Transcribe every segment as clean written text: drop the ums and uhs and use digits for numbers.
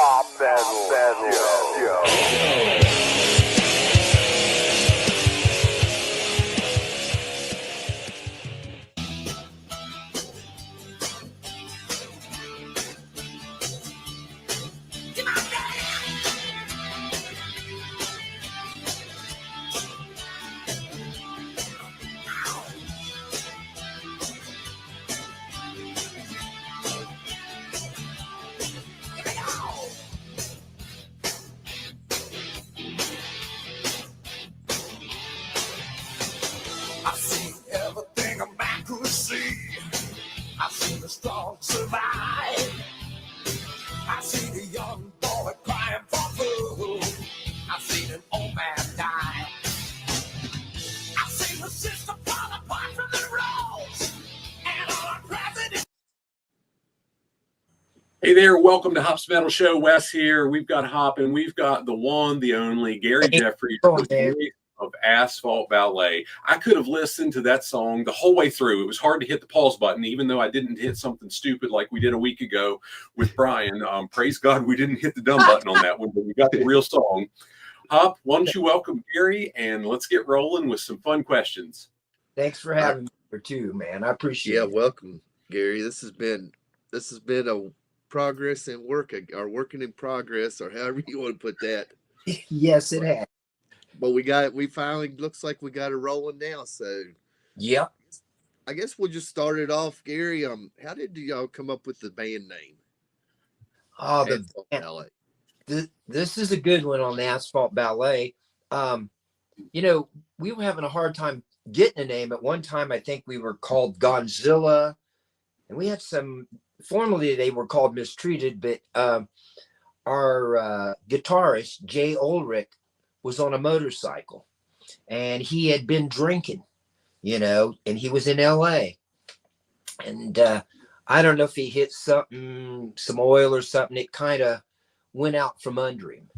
Pop Metal Show. I've seen everything a man could see. I've seen the strong survive. I've seen a young boy crying for food. I've seen an old man die. I've seen the system fall apart from the roads. And our president. Hey there, welcome to Hop's Metal Show. Wes here. We've got Hop and we've got the one, the only Gary Jeffries, the voice of Asphalt Ballet. I could have listened to that song the whole way through. It was hard to hit the pause button, even though I didn't hit something stupid like we did a week ago with Brian. Praise God we didn't hit the dumb button on that one, but we got the real song. Hop, why don't you welcome Gary and let's get rolling with some fun questions. Thanks for having me here too, man. I appreciate it. Yeah, welcome, Gary. This has been a progress and working in progress, or however you want to put that. Yes, it has. But we finally looks like we got it rolling now. So Yep. I guess we'll just start it off, Gary. How did y'all come up with the band name? Oh, Asphalt Ballet. this is a good one on the Asphalt Ballet. We were having a hard time getting a name. At one time, I think we were called Gonzilla, and we had some. Formerly, they were called Mistreated, but our guitarist Jay Ulrich was on a motorcycle, and he had been drinking, and he was in LA, and I don't know if he hit some oil or something. It kind of went out from under him.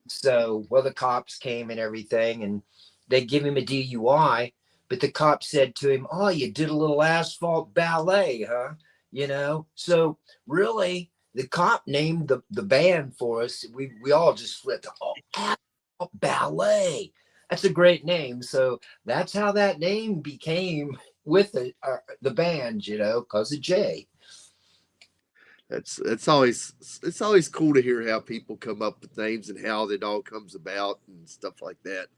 So, well, the cops came and everything, and they give him a DUI, but the cops said to him, "Oh, you did a little asphalt ballet, huh?" So really, the cop named the band for us. We all just flipped. Oh, Asphalt Ballet. That's a great name. So that's how that name became with the band, because of Jay. It's always cool to hear how people come up with names and how it all comes about and stuff like that.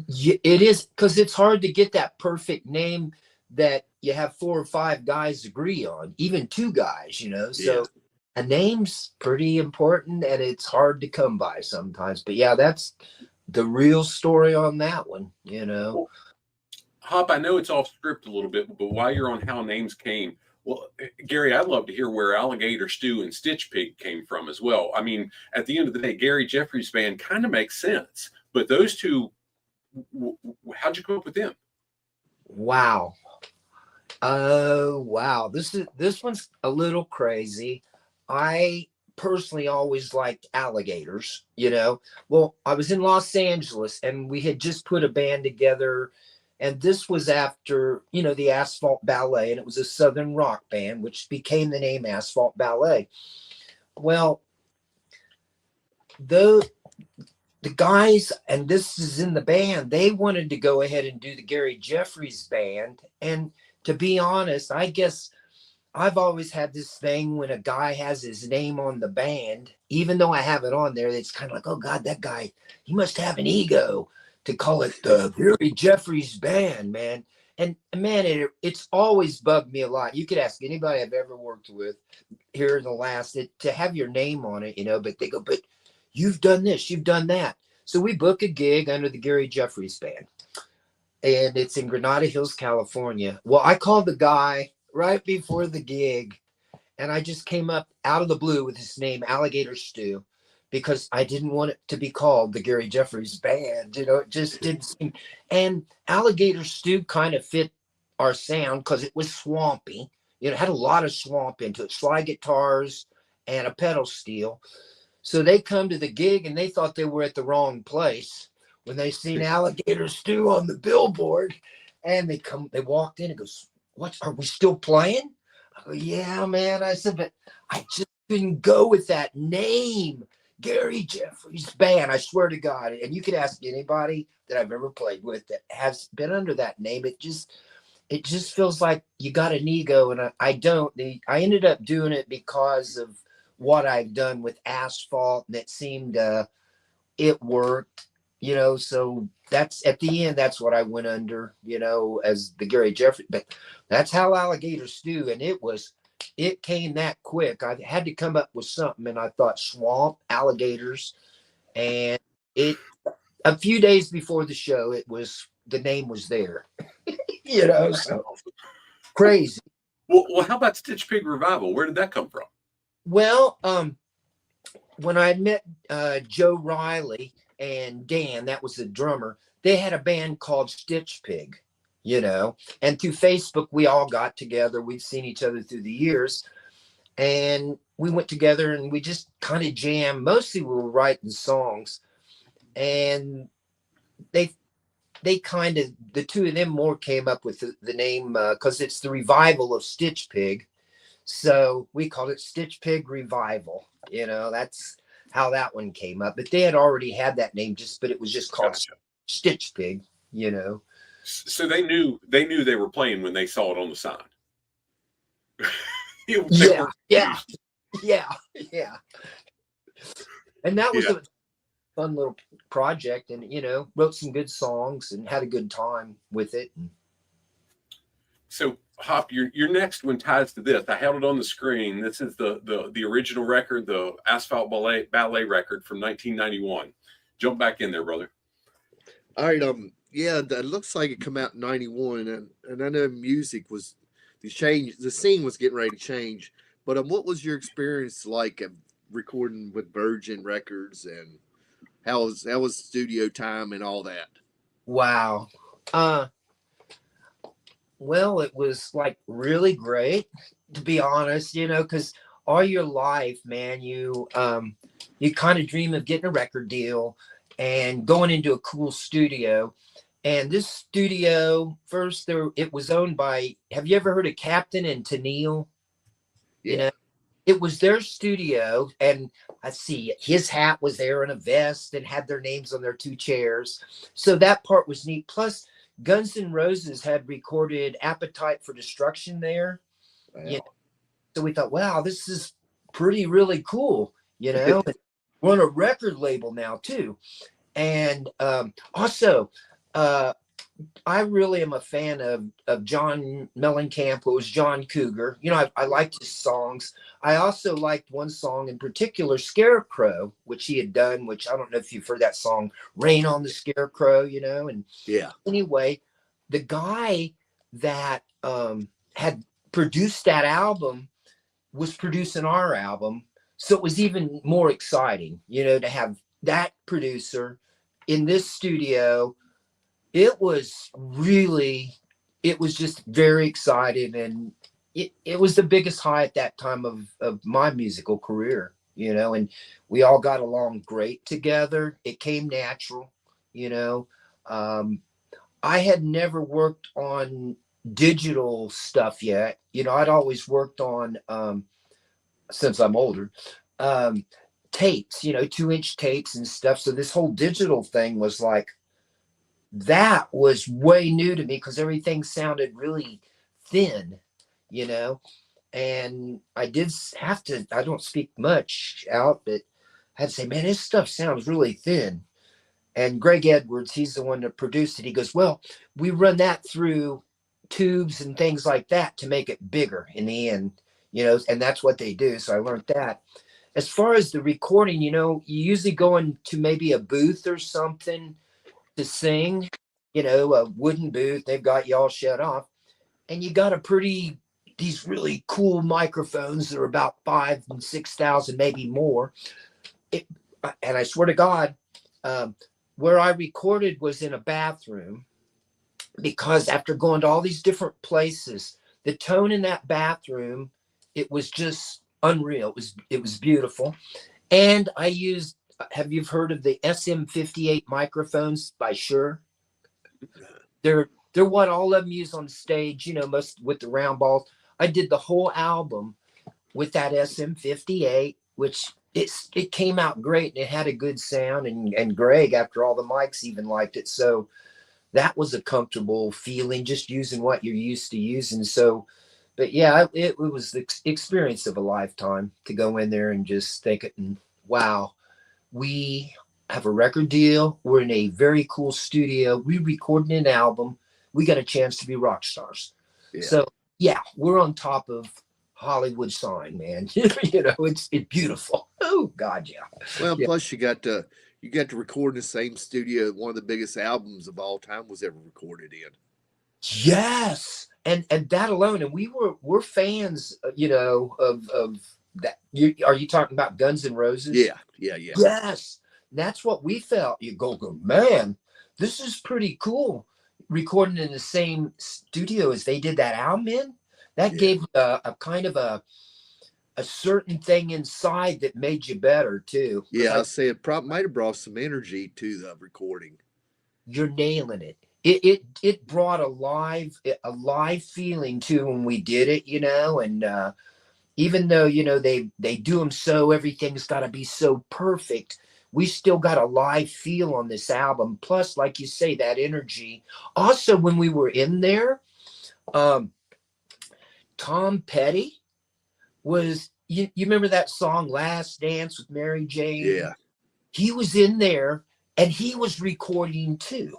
Yeah, it is, because it's hard to get that perfect name that you have 4 or 5 guys agree on, even 2 guys, so a name's pretty important and it's hard to come by sometimes. But yeah, that's the real story on that one. Well, Hop, I know it's off script a little bit, but while you're on how names came, well, Gary, I'd love to hear where Alligator Stew and Stitch Pig came from as well. I mean, at the end of the day, Gary Jeffries' band kind of makes sense, but those two, how'd you come up with them? Wow. Oh, wow. This one's a little crazy. I personally always liked alligators, Well, I was in Los Angeles and we had just put a band together, and this was after, the Asphalt Ballet, and it was a Southern rock band, which became the name Asphalt Ballet. Well, the guys, and this is in the band, they wanted to go ahead and do the Gary Jeffries band. And to be honest, I guess I've always had this thing when a guy has his name on the band, even though I have it on there, it's kind of like, oh God, that guy, he must have an ego to call it the Gary Jeffries band, man. And man, it's always bugged me a lot. You could ask anybody I've ever worked with here in the last, to have your name on it, but they go, but you've done this, you've done that. So we book a gig under the Gary Jeffries band, and it's in Granada Hills, California. Well, I called the guy right before the gig, and I just came up out of the blue with his name, Alligator Stew, because I didn't want it to be called the Gary Jeffries band. It just didn't seem. And Alligator Stew kind of fit our sound because it was swampy. It had a lot of swamp into it, slide guitars and a pedal steel. So they come to the gig and they thought they were at the wrong place when they seen Alligator Stew on the billboard, and they walked in and goes, "What, are we still playing?" I go, "Yeah, man." I said, "But I just couldn't go with that name, Gary Jeffries Band. I swear to God. And you could ask anybody that I've ever played with that has been under that name. It just feels like you got an ego, and I don't. I ended up doing it because of what I've done with Asphalt, and it seemed it worked, so that's at the end, that's what I went under, as the Gary Jeffries. But that's how alligators do, and it came that quick. I had to come up with something, and I thought swamp alligators, and it a few days before the show, the name was there. So crazy. Well, how about Stitch Pig Revival? Where did that come from? Well, when I met Joe Riley and Dan, that was the drummer, they had a band called Stitch Pig, and through Facebook, we all got together. We've seen each other through the years, and we went together and we just kind of jammed. Mostly we were writing songs, and they kind of, the two of them more came up with the name because it's the revival of Stitch Pig. So we called it Stitch Pig Revival. That's how that one came up. But they had already had that name, but it was just called Stitch Pig, So they knew they were playing when they saw it on the sign. Yeah. And that was a fun little project, and wrote some good songs and had a good time with it. So Hop, your next one ties to this. I held it on the screen. This is the original record, the Asphalt Ballet record from 1991. Jump back in there, brother. All right. Yeah, that looks like it come out in 91, and I know music was the scene was getting ready to change. But what was your experience like recording with Virgin Records, and how was studio time and all that? Wow. Well, it was like really great, to be honest, because all your life, man, you kind of dream of getting a record deal and going into a cool studio. And this studio, first it was owned by, have you ever heard of Captain and Tennille? Yeah. It was their studio, and I see his hat was there in a vest and had their names on their two chairs. So that part was neat. Plus, Guns N' Roses had recorded Appetite for Destruction there. Wow. So we thought, wow, this is really cool, We're on a record label now too. And also, I really am a fan of John Mellencamp, who was John Cougar. I liked his songs. I also liked one song in particular, Scarecrow, which he had done, which I don't know if you've heard that song, Rain on the Scarecrow, and yeah. Anyway, the guy that had produced that album was producing our album. So it was even more exciting, to have that producer in this studio. It was just very exciting, and it was the biggest high at that time of my musical career, and we all got along great together. It came natural, I had never worked on digital stuff yet. I'd always worked on, since I'm older, tapes, 2-inch tapes and stuff. So this whole digital thing was like, that was way new to me because everything sounded really thin, and I did have to, I don't speak much out, but I had to say, man, this stuff sounds really thin. And Greg Edwards, he's the one that produced it. He goes, well, we run that through tubes and things like that to make it bigger in the end, and that's what they do. So I learned that. As far as the recording, you usually go into maybe a booth or something to sing, a wooden booth. They've got you all shut off, and you got these really cool microphones that are about 5,000 and 6,000, maybe more. And I swear to God, where I recorded was in a bathroom, because after going to all these different places, the tone in that bathroom, it was just unreal. It was beautiful. And I used, have you heard of the SM58 microphones by Shure? They're what all of them use on stage, most with the round balls. I did the whole album with that SM58, which it came out great and it had a good sound, and Greg, after all the mics, even liked it. So that was a comfortable feeling, just using what you're used to using. So, but yeah, it was the experience of a lifetime to go in there and just think it, and wow, we have a record deal. We're in a very cool studio. We recorded an album. We got a chance to be rock stars. Yeah. So yeah, we're on top of Hollywood sign, man. It's beautiful. Oh God, yeah. Well, Yeah. plus you got to record in the same studio. One of the biggest albums of all time was ever recorded in. Yes, and that alone, and we're fans, of that. Are you talking about Guns N' Roses? Yeah. Yes, that's what we felt. You go, man, this is pretty cool. Recording in the same studio as they did that album in, that gave a kind of a certain thing inside that made you better too. Yeah, I say it might have brought some energy to the recording. You're nailing it. It brought a live feeling to when we did it, and even though they do them so everything's got to be so perfect, we still got a live feel on this album. Plus, like you say, that energy. Also, when we were in there, Tom Petty was, you remember that song Last Dance with Mary Jane? Yeah. He was in there and he was recording too.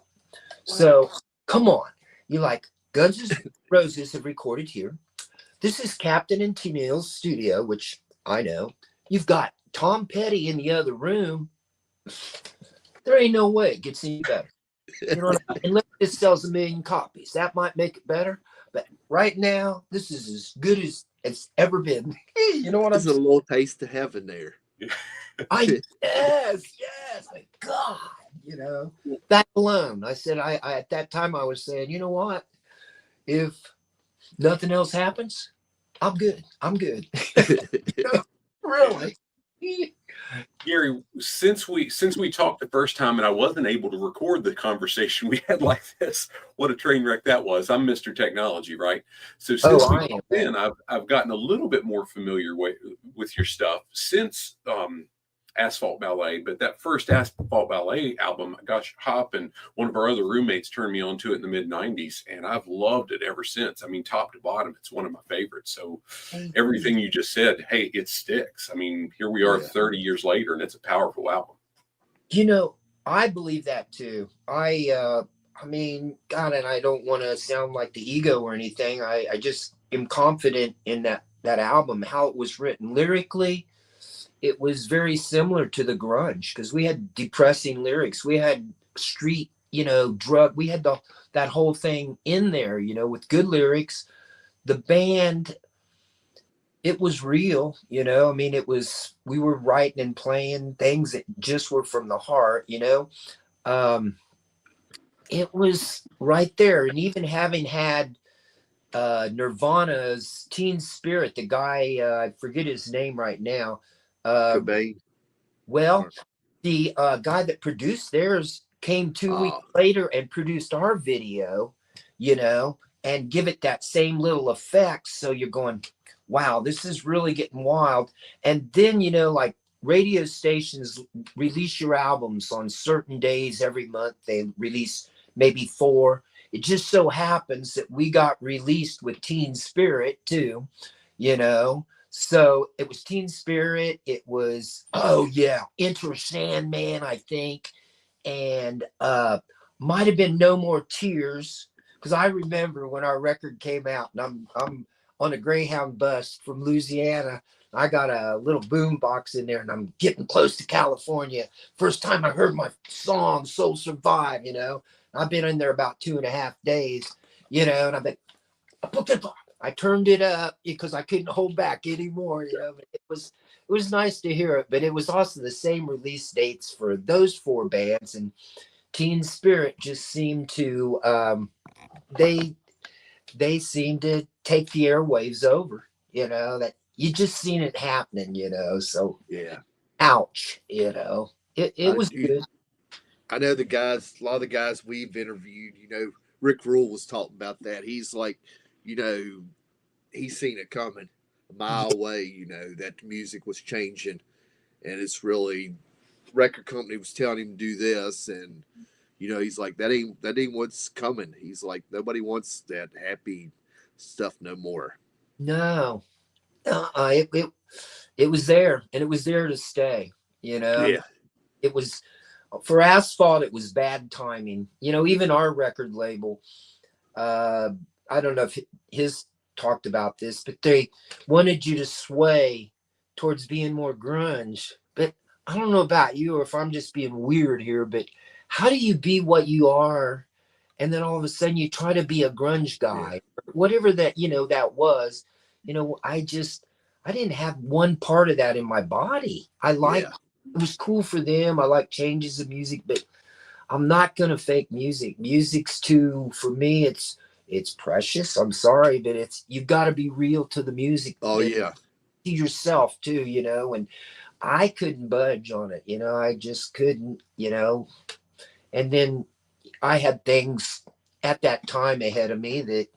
So come on. You like Guns N' Roses have recorded here. This is Captain and Tennille's studio, which I know. You've got Tom Petty in the other room. There ain't no way it gets any better. You know what I mean? Unless it sells 1 million copies. That might make it better. But right now, this is as good as it's ever been. You know what I'm saying? There's a little taste of heaven there. Yes. My God, that alone. I said, I at that time I was saying, you know what? If nothing else happens, I'm good. Really. Gary, since we talked the first time and I wasn't able to record the conversation we had like this, what a train wreck that was. I'm Mr. Technology, right? So since I've gotten a little bit more familiar with your stuff since Asphalt Ballet, but that first Asphalt Ballet album, gosh, Hop and one of our other roommates turned me on to it in the mid-90s, and I've loved it ever since. I mean, top to bottom, it's one of my favorites. So everything you just said, hey, it sticks. I mean, here we are 30 years later, and it's a powerful album. I believe that too. I mean, God, and I don't want to sound like the ego or anything. I just am confident in that album, how it was written lyrically. It was very similar to the grunge because we had depressing lyrics. We had street, drug. We had that whole thing in there, with good lyrics. The band, it was real, I mean, we were writing and playing things that just were from the heart, it was right there. And even having had Nirvana's Teen Spirit, the guy, I forget his name right now. Cobain. Well, the guy that produced theirs came 2 weeks later and produced our video, and give it that same little effect. So you're going, wow, this is really getting wild. And then, like radio stations release your albums on certain days every month. They release maybe 4. It just so happens that we got released with Teen Spirit too, So it was Teen Spirit. It was, Enter Sandman, I think. And might have been No More Tears. Because I remember when our record came out, and I'm on a Greyhound bus from Louisiana. I got a little boom box in there, and I'm getting close to California. First time I heard my song, Soul Survive, I've been in there about 2.5 days, and I've been, I turned it up because I couldn't hold back anymore. But it was nice to hear it. But it was also the same release dates for those 4 bands, and Teen Spirit just seemed to they seemed to take the airwaves over. That you just seen it happening. So yeah, ouch. It was good. I know a lot of the guys we've interviewed. Rick Rule was talking about that. He's like, he's seen it coming. a mile away, you know, that the music was changing, and it's really record company was telling him to do this, and you know, he's like, that ain't what's coming. He's like, nobody wants that happy stuff no more. No, it was there, and it was there to stay. You know, I mean, Yeah, it was for Asphalt. It was bad timing. You know, even our record label. Uh, I don't know if his talked about this, but they wanted you to sway towards being more grunge. But I don't know about you, or if I'm just being weird here, but how do you be what you are, and then all of a sudden you try to be a grunge yeah, guy, whatever that that was. I didn't have one part of that in my body. I yeah. liked it was cool for them. I like changes of music, but I'm not gonna fake music. Music's too for me. It's precious. I'm sorry, but it's you've got to be real to the music Oh and yeah, see yourself too. And I couldn't budge on it. I just couldn't. And then I had things at that time ahead of me that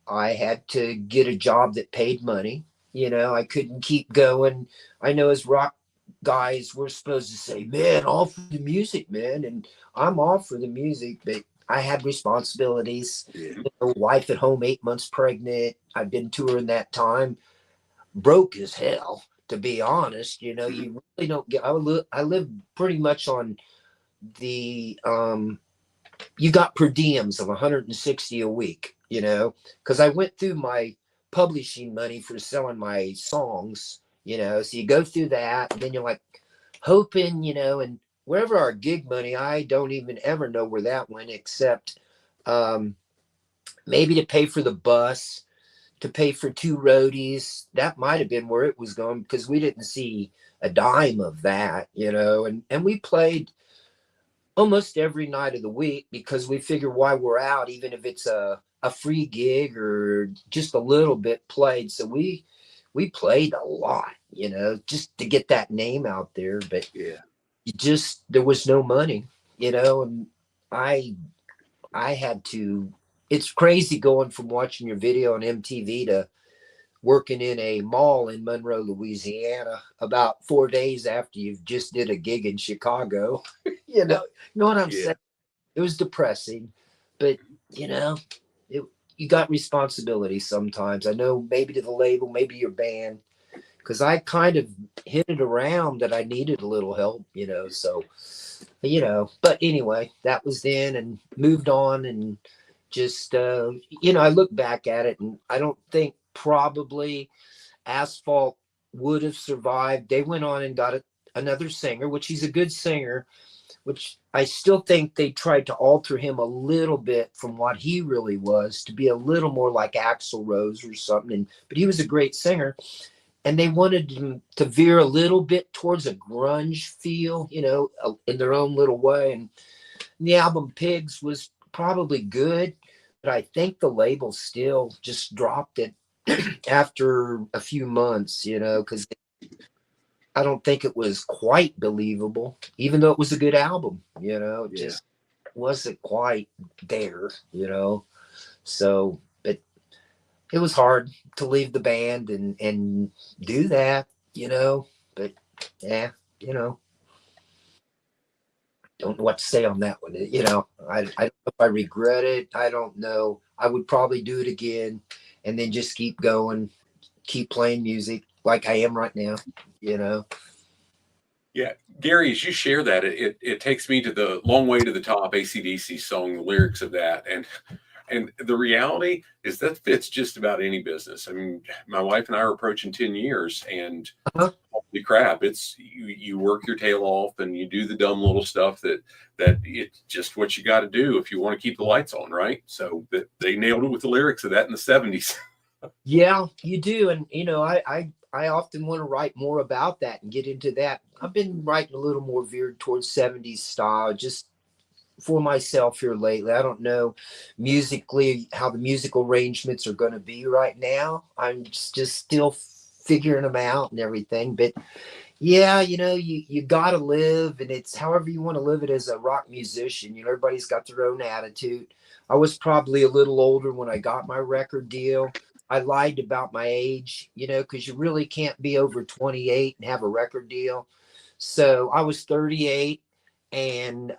I had to get a job that paid money. I couldn't keep going. I know as rock guys, we're supposed to say, man, all for the music, man. And I'm all for the music, but I had responsibilities. yeah. Wife at home, 8 months pregnant. I've been touring that time, broke as hell, to be honest. You really don't get, I live pretty much on the, you got per diems of 160 a week, because I went through my publishing money for selling my songs, so you go through that, and then you're like hoping, and wherever our gig money, I don't even ever know where that went, except um, maybe to pay for the bus, to pay for 2 roadies. That might have been where it was going because we didn't see a dime of that, and we played almost every night of the week because we figure why we're out, even if it's a free gig or just a little bit played. So we played a lot, just to get that name out there. But Yeah. there was no money, and I I had to. It's crazy going from watching your video on MTV to working in a mall in Monroe, Louisiana, about 4 days after you've just did a gig in Chicago. You know what I'm Yeah. saying? It was depressing, but you know, it, you got responsibility sometimes. I know maybe to the label, maybe your band, because I kind of hit it around that I needed a little help, So, but anyway, that was then and moved on and just, I look back at it and I don't think probably Asphalt would have survived. They went on and got another singer, which he's a good singer, which I still think they tried to alter him a little bit from what he really was to be a little more like Axl Rose or something. But he was a great singer. And they wanted him to veer a little bit towards a grunge feel, in their own little way. And the album Pigs was probably good, but I think the label still just dropped it after a few months, because I don't think it was quite believable, even though it was a good album, it Yeah. just wasn't quite there, So, but it was hard to leave the band and do that, But yeah, don't know what to say on that one. I don't know if I regret it. I don't know. I would probably do it again and then just keep going, keep playing music like I am right now, Yeah, Gary, as you share that, it takes me to the Long Way to the Top AC/DC song, the lyrics of that. And the reality is that fits just about any business. I mean, my wife and I are approaching 10 years, and Uh-huh. holy crap, it's you work your tail off and you do the dumb little stuff that it's just what you got to do if you want to keep the lights on, right? So that they nailed it with the lyrics of that in the 70s. Yeah, you do. And, I often want to write more about that and get into that. I've been writing a little more veered towards 70s style, just for myself here lately. I don't know musically how the musical arrangements are going to be right now. I'm just still figuring them out and everything. But yeah, you got to live, and it's however you want to live it as a rock musician. Everybody's got their own attitude. I was probably a little older when I got my record deal. I lied about my age, because you really can't be over 28 and have a record deal. So I was 38, and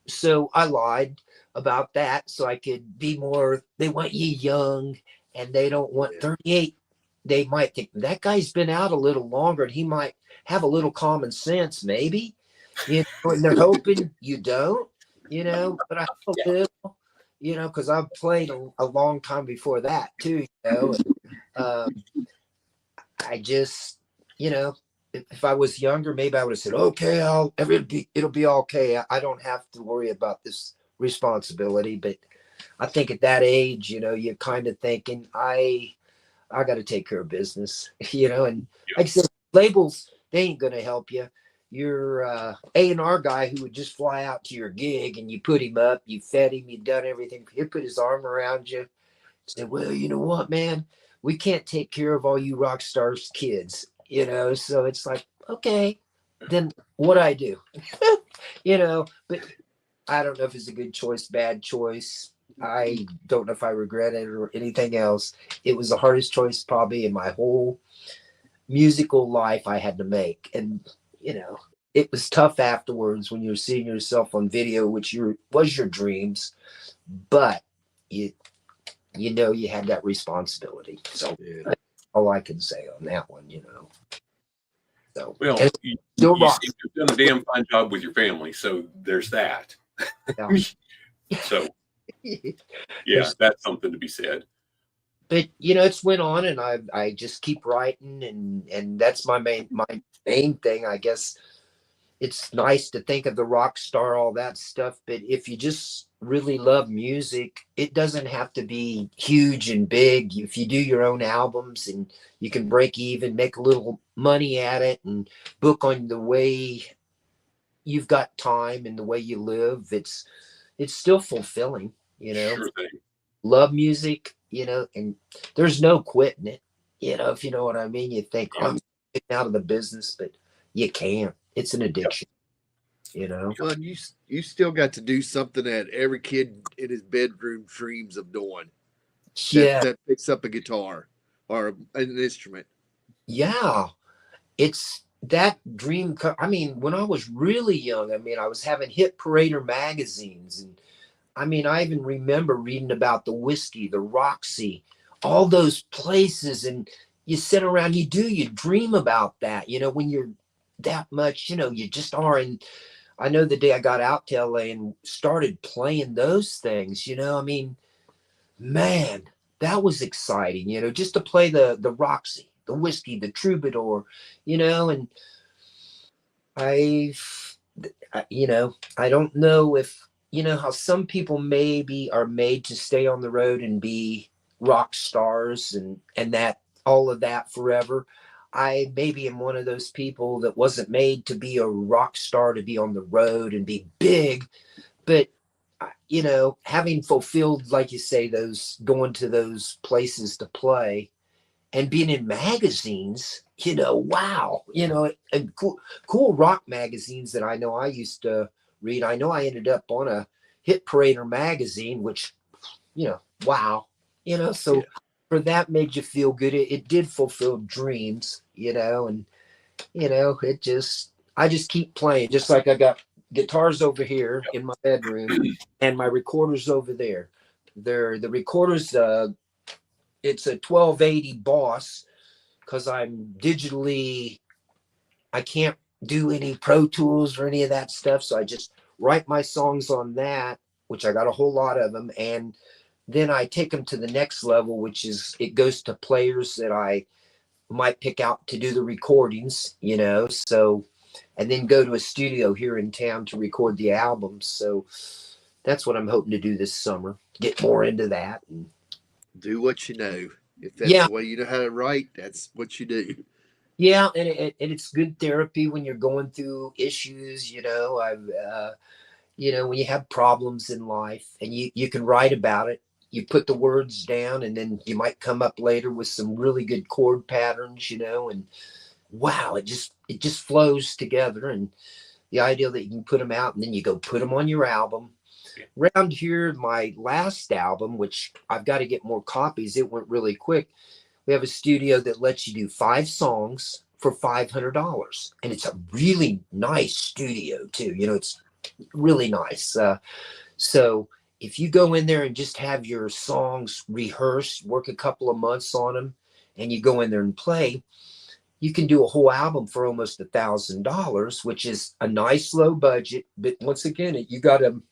so I lied about that so I could be more. They want you young, and they don't want Yeah. 38. They might think that guy's been out a little longer, and he might have a little common sense, maybe. And they're hoping you don't, but I have a little, because I've played a long time before that too, and, I just, if I was younger, maybe I would have said, okay, it'll be okay. I don't have to worry about this responsibility. But I think at that age, you're kind of thinking, I got to take care of business, and like I said, labels, they ain't going to help you. Your A&R guy who would just fly out to your gig and you put him up, you fed him, you done everything. He'll put his arm around you, say, well, you know what, man, we can't take care of all you rock stars kids, so it's like, okay, then what I do, but I don't know if it's a good choice, bad choice. I don't know if I regret it or anything else. It was the hardest choice probably in my whole musical life I had to make. And, it was tough afterwards when you're seeing yourself on video, which was your dreams, but you had that responsibility. So that's all I can say on that one, So, Well, you still seem rock. to have done a damn fine job with your family, so there's that. Yeah. So, yeah, that's something to be said. But it's went on, and I just keep writing, and that's my main thing, I guess. It's nice to think of the rock star, all that stuff, but if you just really love music, it doesn't have to be huge and big. If you do your own albums and you can break even, make a little money at it, and book on the way you've got time and the way you live, it's still fulfilling, Sure thing. love music, and there's no quitting it, if you know what I mean. You think, I'm getting out of the business, but you can't. It's an addiction, Well, and you still got to do something that every kid in his bedroom dreams of doing. Yeah. That picks up a guitar or an instrument. Yeah. It's that dream. I mean, when I was really young, I was having hit parader magazines, and I even remember reading about the Whiskey, the Roxy, all those places. And you sit around, you dream about that, when you're that much, you just are. And I know the day I got out to LA and started playing those things, man, that was exciting, just to play the Roxy, the Whiskey, the Troubadour, and I don't know if, how some people maybe are made to stay on the road and be rock stars and that all of that forever. I maybe am one of those people that wasn't made to be a rock star, to be on the road and be big, but having fulfilled, like you say, those going to those places to play and being in magazines, wow, and cool rock magazines that I know I used to read. I know I ended up on a Hit Parader magazine, which, wow, so for that made you feel good. It did fulfill dreams, and, I just keep playing, just like I got guitars over here in my bedroom and my recorders over there. They're the recorders, it's a 1280 Boss, because I'm digitally, I can't do any Pro Tools or any of that stuff. So I just write my songs on that, which I got a whole lot of them. And then I take them to the next level, which is it goes to players that I might pick out to do the recordings, so, and then go to a studio here in town to record the albums. So that's what I'm hoping to do this summer, get more into that. And do what you know. If that's the way you know how to write, that's what you do. Yeah, and it's good therapy when you're going through issues. I've when you have problems in life, and you can write about it. You put the words down, and then you might come up later with some really good chord patterns. And wow, it just flows together. And the idea that you can put them out, and then you go put them on your album. Around here, my last album, which I've got to get more copies, it went really quick. We have a studio that lets you do 5 songs for $500, and it's a really nice studio too. It's really nice. So if you go in there and just have your songs rehearsed, work a couple of months on them, and you go in there and play, you can do a whole album for almost $1,000, which is a nice low budget. But once again, you got to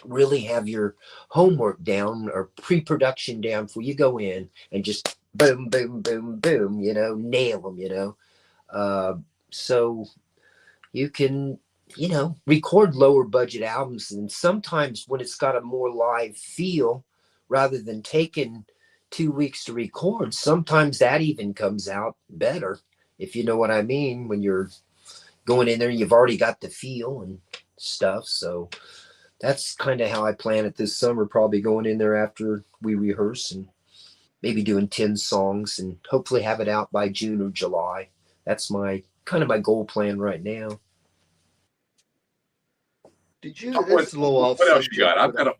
really have your homework down or pre-production down before you go in and just boom, boom, boom, boom, nail them, so you can, record lower budget albums. And sometimes when it's got a more live feel, rather than taking 2 weeks to record, sometimes that even comes out better, if you know what I mean, when you're going in there, you've already got the feel and stuff. So that's kind of how I plan it this summer, probably going in there after we rehearse and maybe doing 10 songs and hopefully have it out by June or July. That's my goal plan right now. Did you? What else you got?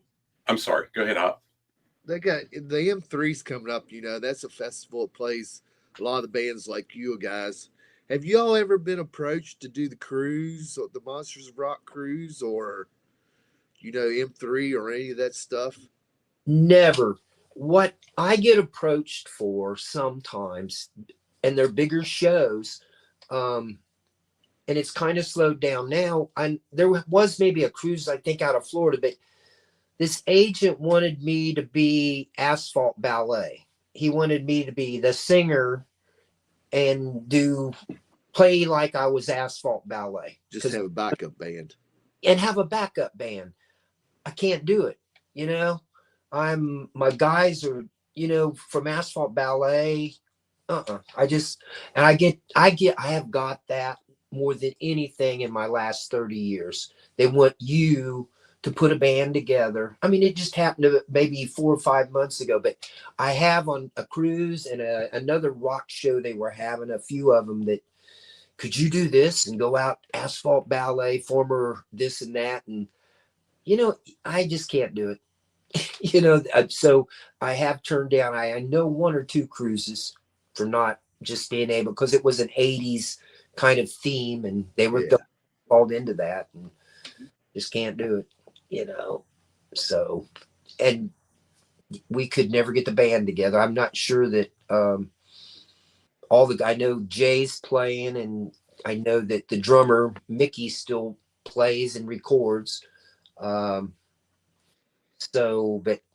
I'm sorry. Go ahead, Hop. They got the M3's coming up. That's a festival that plays a lot of the bands like you guys. Have y'all ever been approached to do the cruise, or the Monsters of Rock cruise, or M3 or any of that stuff? Never. What I get approached for sometimes, and they're bigger shows, and it's kind of slowed down now. There was maybe a cruise, I think, out of Florida, but this agent wanted me to be Asphalt Ballet. He wanted me to be the singer and play like I was Asphalt Ballet. Just have a backup band. And have a backup band. I can't do it. My guys are, from Asphalt Ballet. I have got that more than anything in my last 30 years. They want you to put a band together. I mean, it just happened to maybe 4 or 5 months ago, but I have on a cruise and another rock show they were having, a few of them, that could you do this and go out Asphalt Ballet, former this and that. And, I just can't do it. So I have turned down, I know 1 or 2 cruises for not just being able, because it was an 80s kind of theme and they were called into that and just can't do it, so, and we could never get the band together. I'm not sure that I know Jay's playing, and I know that the drummer Mickey still plays and records. But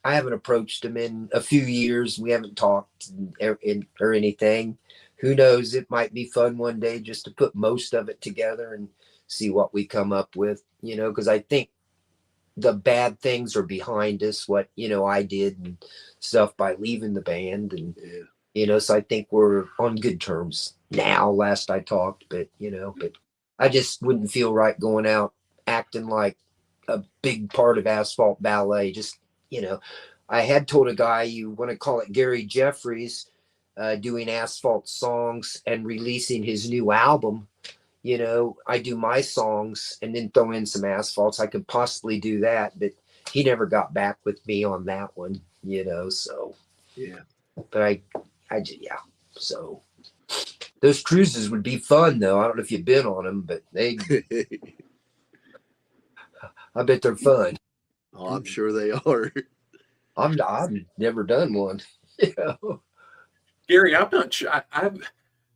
I haven't approached him in a few years. We haven't talked or anything. Who knows? It might be fun one day just to put most of it together and see what we come up with, because I think the bad things are behind us, what, I did and stuff by leaving the band. And, so I think we're on good terms now, last I talked, but I just wouldn't feel right going out acting like a big part of Asphalt Ballet. Just, I had told a guy, you want to call it Gary Jeffries, doing Asphalt songs and releasing his new album. I do my songs and then throw in some Asphalts. I could possibly do that, but he never got back with me on that one, so. Yeah. But so those cruises would be fun though. I don't know if you've been on them, but I bet they're fun. Oh, I'm sure they are. I've never done one. Gary, I'm not sure.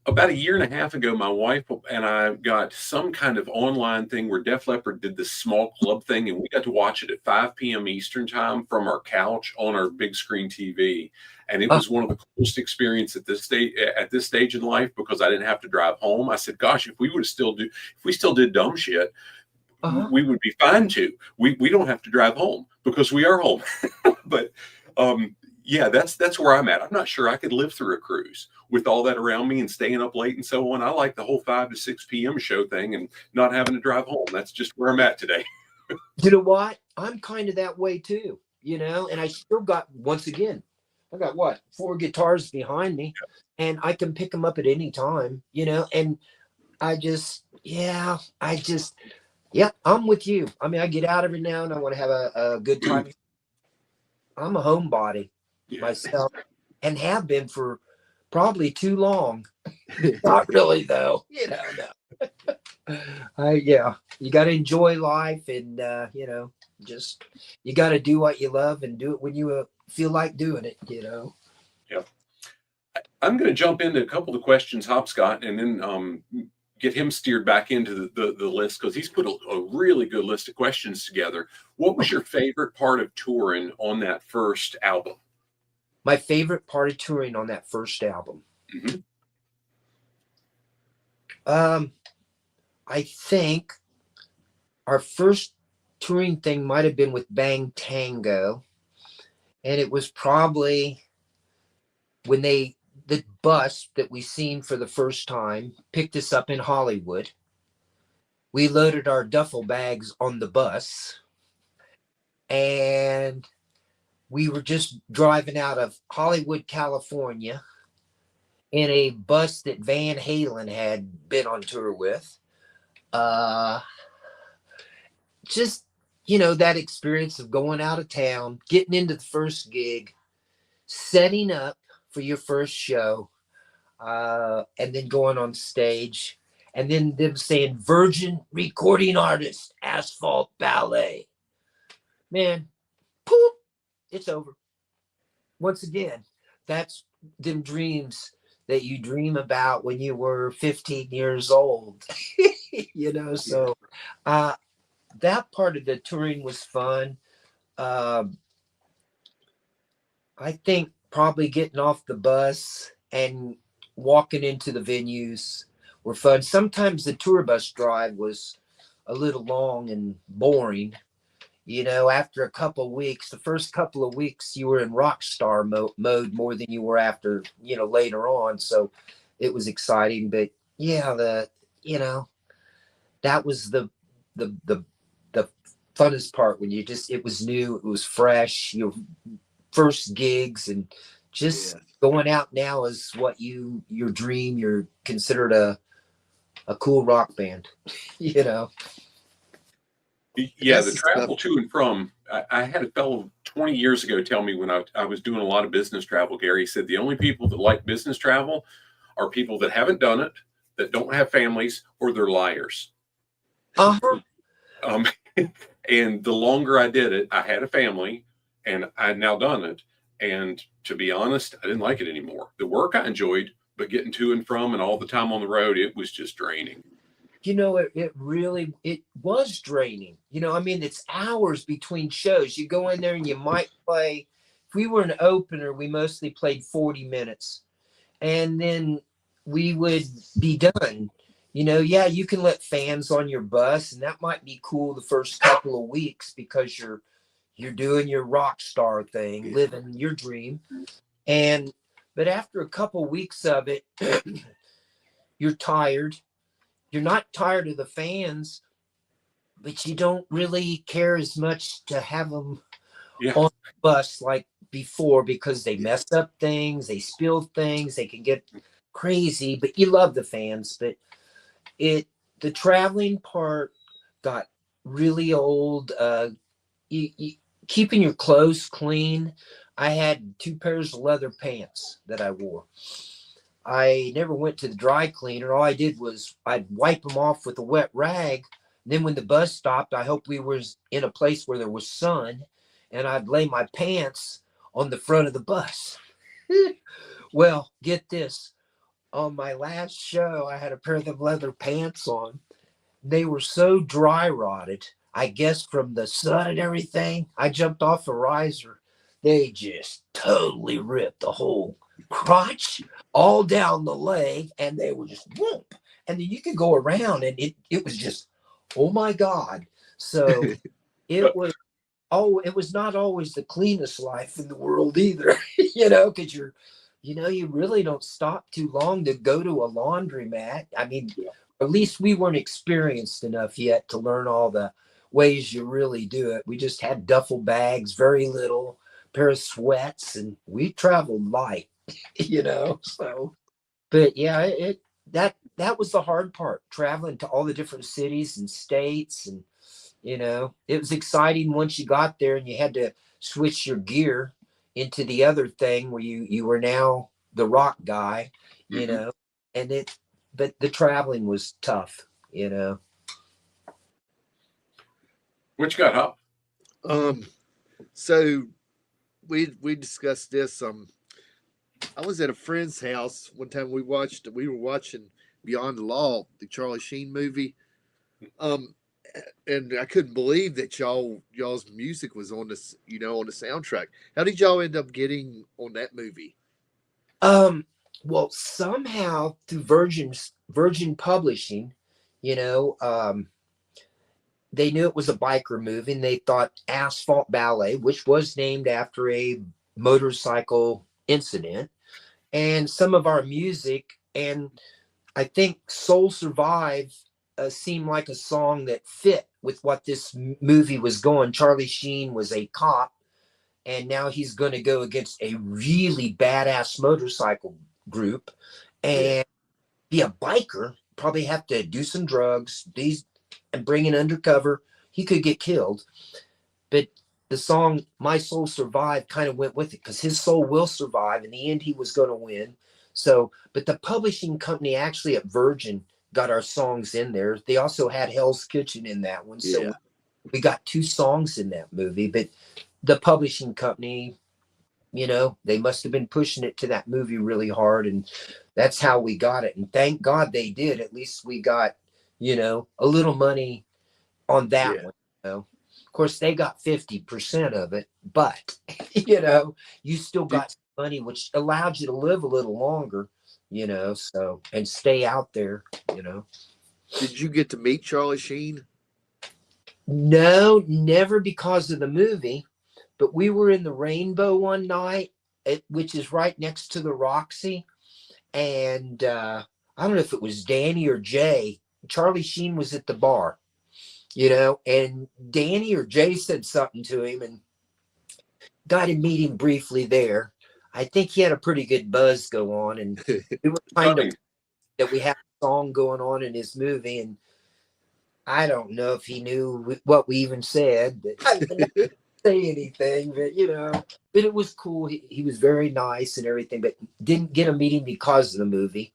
About 1.5 years ago, my wife and I got some kind of online thing where Def Leppard did this small club thing, and we got to watch it at 5 p.m. Eastern time from our couch on our big screen TV. And it was one of the coolest experiences at this stage in life, because I didn't have to drive home. I said, "Gosh, if we still did dumb shit, we would be fine too. We don't have to drive home because we are home." But yeah, that's where I'm at. I'm not sure I could live through a cruise with all that around me and staying up late and so on. I like the whole 5 to 6 p.m. show thing and not having to drive home. That's just where I'm at today. You know what? I'm kind of that way too, and I still got, once again, I got 4 guitars behind me and I can pick them up at any time, and Yeah, I'm with you. I mean, I get out every now and I want to have a good time. I'm a homebody Yeah. myself and have been for probably too long. Not really though, no. Yeah, you got to enjoy life and just you got to do what you love and do it when you feel like doing it. Yeah. I'm going to jump into a couple of questions, Hopscott, and then get him steered back into the list because he's put a really good list of questions together. What was your favorite part of touring on that first album? My favorite part of touring on that first album. Mhm. I think our first touring thing might have been with Bang Tango, and it was probably when the bus that we seen for the first time picked us up in Hollywood. We loaded our duffel bags on the bus, and we were just driving out of Hollywood, California, in a bus that Van Halen had been on tour with. Just that experience of going out of town, getting into the first gig, setting up for your first show, and then going on stage, and then them saying Virgin Recording Artist, Asphalt Ballet. Man, poof, it's over. Once again, that's them dreams that you dream about when you were 15 years old. So that part of the touring was fun. I think probably getting off the bus and walking into the venues were fun. Sometimes the tour bus drive was a little long and boring. After a couple of weeks, the first couple of weeks, you were in rock star mode more than you were after, later on. So it was exciting. But yeah, that was the funnest part when it was new, it was fresh, your first gigs, and just going out now is what your dream. You're considered a cool rock band. Yeah, the travel to and from. I had a fellow 20 years ago tell me when I was doing a lot of business travel, Gary, he said the only people that like business travel are people that haven't done it, that don't have families, or they're liars. Uh-huh. And the longer I did it, I had a family and I'd now done it. And to be honest, I didn't like it anymore. The work I enjoyed, but getting to and from and all the time on the road, it was just draining. It really was draining. It's hours between shows. You go in there and you might play. If we were an opener, we mostly played 40 minutes. And then we would be done. You can let fans on your bus, and that might be cool the first couple of weeks because you're doing your rock star thing, living your dream. But after a couple of weeks of it, you're tired. You're not tired of the fans, but you don't really care as much to have them on the bus like before because they mess up things, they spill things, they can get crazy, but you love the fans. But the traveling part got really old. Keeping your clothes clean. I had 2 pairs of leather pants that I wore. I never went to the dry cleaner. All I did was I'd wipe them off with a wet rag. Then when the bus stopped, I hope we was in a place where there was sun, and I'd lay my pants on the front of the bus. Well, get this. On my last show, I had a pair of them leather pants on. They were so dry rotted, I guess from the sun and everything. I jumped off a riser. They just totally ripped the whole crotch all down the leg, and they were just whoop. And then you could go around, and it was just, oh my God. So it was not always the cleanest life in the world either, because you really don't stop too long to go to a laundromat. I mean, at least we weren't experienced enough yet to learn all the ways you really do it. We just had duffel bags, very little, pair of sweats, and we traveled light, so. But yeah, that was the hard part, traveling to all the different cities and states. And it was exciting once you got there and you had to switch your gear into the other thing where you were now the rock guy, and but the traveling was tough. What you got, Hop? So we discussed this. I was at a friend's house one time. We were watching Beyond the Law, the Charlie Sheen movie. And I couldn't believe that y'all's music was on this, on the soundtrack. How did y'all end up getting on that movie? Well, somehow through Virgin Publishing, they knew it was a biker movie, and they thought Asphalt Ballet, which was named after a motorcycle incident, and some of our music, and I think Soul Survive seemed like a song that fit with what this movie was going. Charlie Sheen was a cop, and now he's going to go against a really badass motorcycle group and be a biker, probably have to do some drugs, and bring in undercover. He could get killed. But the song My Soul Survived kind of went with it, because his soul will survive. In the end, he was going to win. So, but the publishing company actually at Virgin got our songs in there. They also had Hell's Kitchen in that one. So we got 2 songs in that movie. But the publishing company, they must have been pushing it to that movie really hard. And that's how we got it. And thank God they did. At least we got, a little money on that one. Of course, they got 50% of it, but you still got money, which allowed you to live a little longer, so, and stay out there. Did you get to meet Charlie Sheen? No, never, because of the movie, but we were in the Rainbow one night, which is right next to the Roxy. And I don't know if it was Danny or Jay. Charlie Sheen was at the bar, and Danny or Jay said something to him, and got to meet him briefly there. I think he had a pretty good buzz go on, and we were kind of that we had a song going on in his movie, and I don't know if he knew what we even said, but I didn't say anything, but it was cool. He was very nice and everything, but didn't get a meeting because of the movie,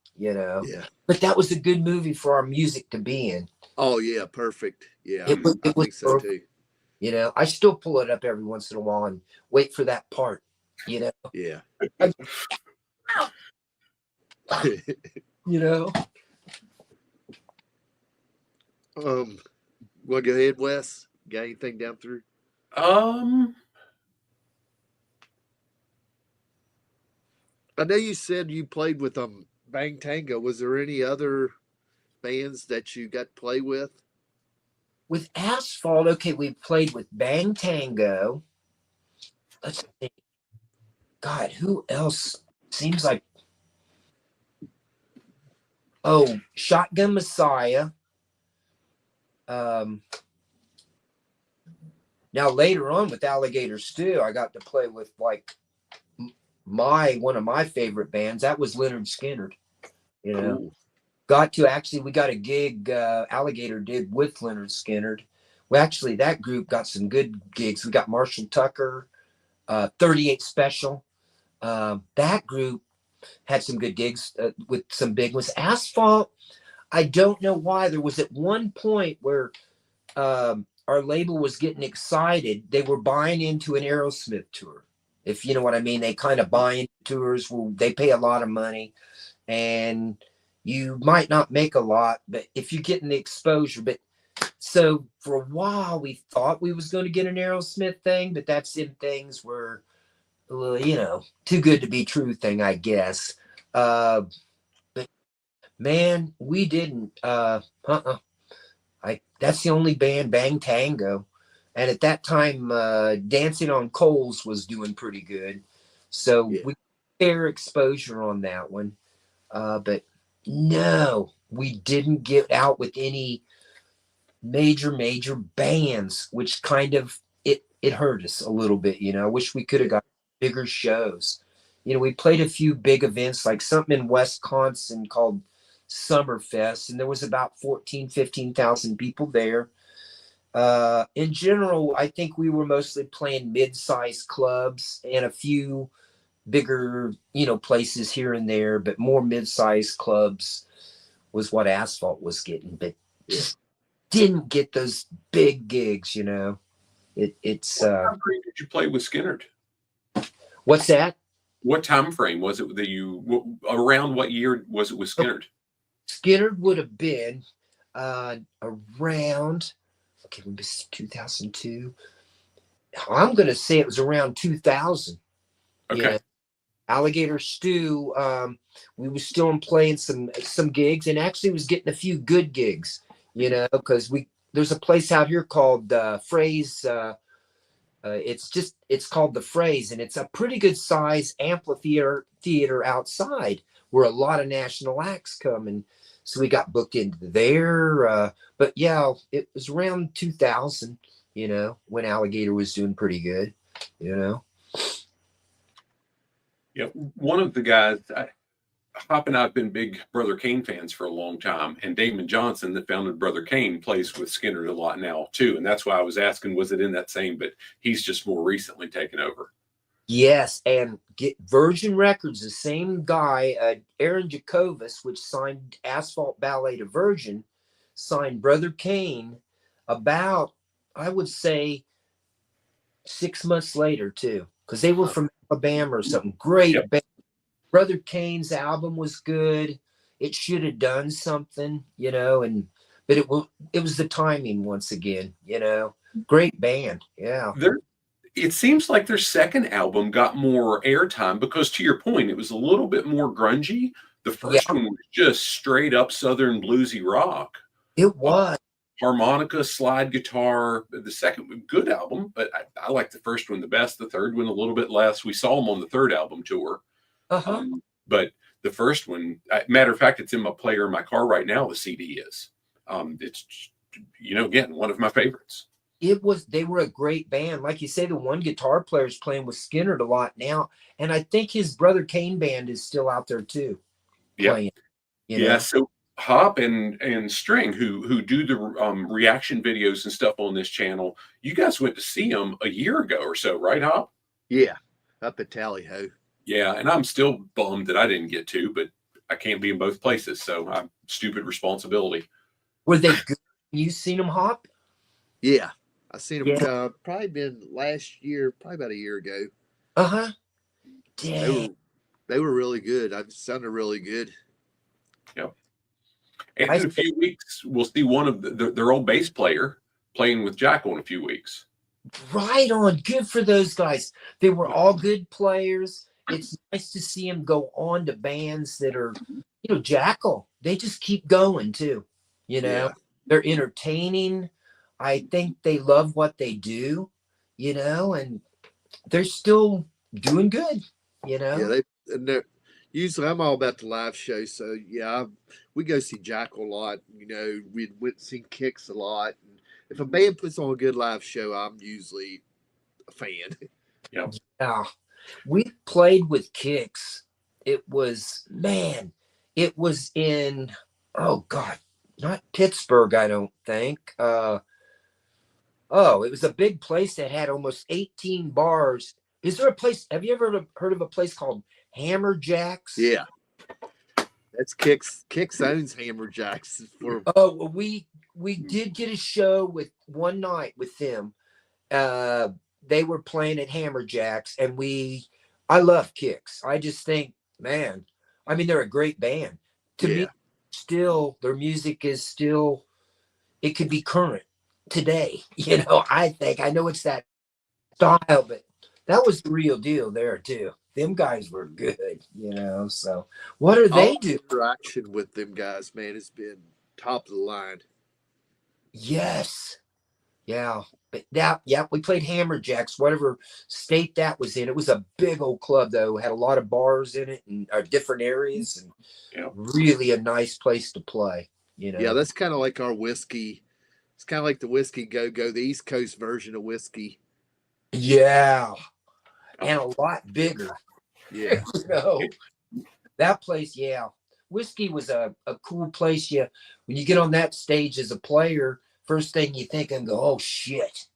But that was a good movie for our music to be in. Oh yeah, perfect. Yeah, I think so too. I still pull it up every once in a while and wait for that part. Yeah. Well, go ahead, Wes. Got anything down through? I know you said you played with Bang Tango. Was there any other bands that you got to play with? With Asphalt, okay, we played with Bang Tango. Let's see. God, who else? Seems like Shotgun Messiah. Now later on with Alligator Stew, I got to play with like one of my favorite bands. That was Leonard Skinner. Cool. We got a gig Alligator did with Leonard Skinner. Well, actually, that group got some good gigs. We got Marshall Tucker, 38 Special. That group had some good gigs with some big ones. Asphalt, I don't know why. There was at one point where our label was getting excited. They were buying into an Aerosmith tour. If you know what I mean, they kind of buy into tours where they pay a lot of money, and you might not make a lot, but if you get in the exposure. But so for a while, we thought we was going to get an Aerosmith thing, but that's in things where, too good to be true thing, I guess. But man, we didn't. That's the only band, Bang Tango. And at that time, Dancing on Coals was doing pretty good. So we fair exposure on that one. But no, we didn't get out with any major bands, which kind of, it hurt us a little bit, I wish we could have got bigger shows. We played a few big events, like something in Wisconsin called summer fest, and there was about 15,000 people there. In general, I think we were mostly playing mid-sized clubs and a few bigger, places here and there, but more mid-sized clubs was what Asphalt was getting, but just didn't get those big gigs, It's What time frame did you play with Skinner? what's that? What time frame was it that around what year was it with Skinner? Skinner would have been around, okay, maybe 2002. I'm going to say it was around 2000. Okay. Alligator Stew, we were still playing some gigs, and actually was getting a few good gigs, because there's a place out here called Phrase. It's called the Phrase, and it's a pretty good size amphitheater outside where a lot of national acts come, and so we got booked into there. But yeah, it was around 2000, when Alligator was doing pretty good, Yeah, one of the guys, Hop and I have been big Brother Kane fans for a long time, and Damon Johnson, that founded Brother Kane, plays with Skinner a lot now too, and that's why I was asking, was it in that same? But he's just more recently taken over. Yes, and get Virgin Records, the same guy, Aaron Jacobus, which signed Asphalt Ballet to Virgin, signed Brother Kane about, I would say, 6 months later too, because they were from Alabama or something. Great band. Brother Kane's album was good. It should have done something, but it was the timing once again, Great band, yeah. It seems like their second album got more airtime because, to your point, it was a little bit more grungy. The first one was just straight up Southern bluesy rock. It was. Harmonica, slide guitar. The second, good album, but I like the first one the best. The third one a little bit less. We saw them on the third album tour. But the first one, matter of fact, it's in my player in my car right now. The CD is. It's, again, one of my favorites. They were a great band. Like you say, the one guitar player is playing with Skinner a lot now. And I think his Brother Kane band is still out there too. Playing, Yeah. So Hop and String, who do the reaction videos and stuff on this channel, you guys went to see them a year ago or so, right, Hop? Yeah, up at Tally Ho. Yeah, and I'm still bummed that I didn't get to, but I can't be in both places, so I'm stupid responsibility. Were they good? You seen them, Hop? Yeah, I seen them probably been last year, probably about a year ago. Dang. They were really good. I sounded really good. Yep. And in a few weeks, we'll see one of their old bass player playing with Jackal in a few weeks. Right on. Good for those guys. They were all good players. It's nice to see them go on to bands that are, Jackal. They just keep going too. They're entertaining. I think they love what they do, and they're still doing good, Yeah, they're usually I'm all about the live show. So yeah, we go see Jackal a lot. We went and seen Kicks a lot. And if a band puts on a good live show, I'm usually a fan. Yeah. We played with Kicks. It was in, oh God, not Pittsburgh, I don't think. It was a big place that had almost 18 bars. Is there a place, have you ever heard of a place called Hammer Jacks? Yeah. That's Kicks. Kicks owns Hammer Jacks. We did get a show with one night with them. They were playing at Hammer Jacks, and I love Kicks. I just think, man, they're a great band. To me, still, their music is still, it could be current today. I know it's that style, but that was the real deal there too. Them guys were good, so what are they doing? Interaction with them guys, man, has been top of the line. Yes. Yeah. But we played Hammer Jacks, whatever state that was in. It was a big old club though. It had a lot of bars in it and different areas, and really a nice place to play. Yeah, that's kind of like our whiskey. It's kind of like the Whiskey Go-Go, the East Coast version of whiskey. Yeah, and a lot bigger. Yeah. That place, yeah. Whiskey was a cool place. When you get on that stage as a player, first thing you think and go, oh shit.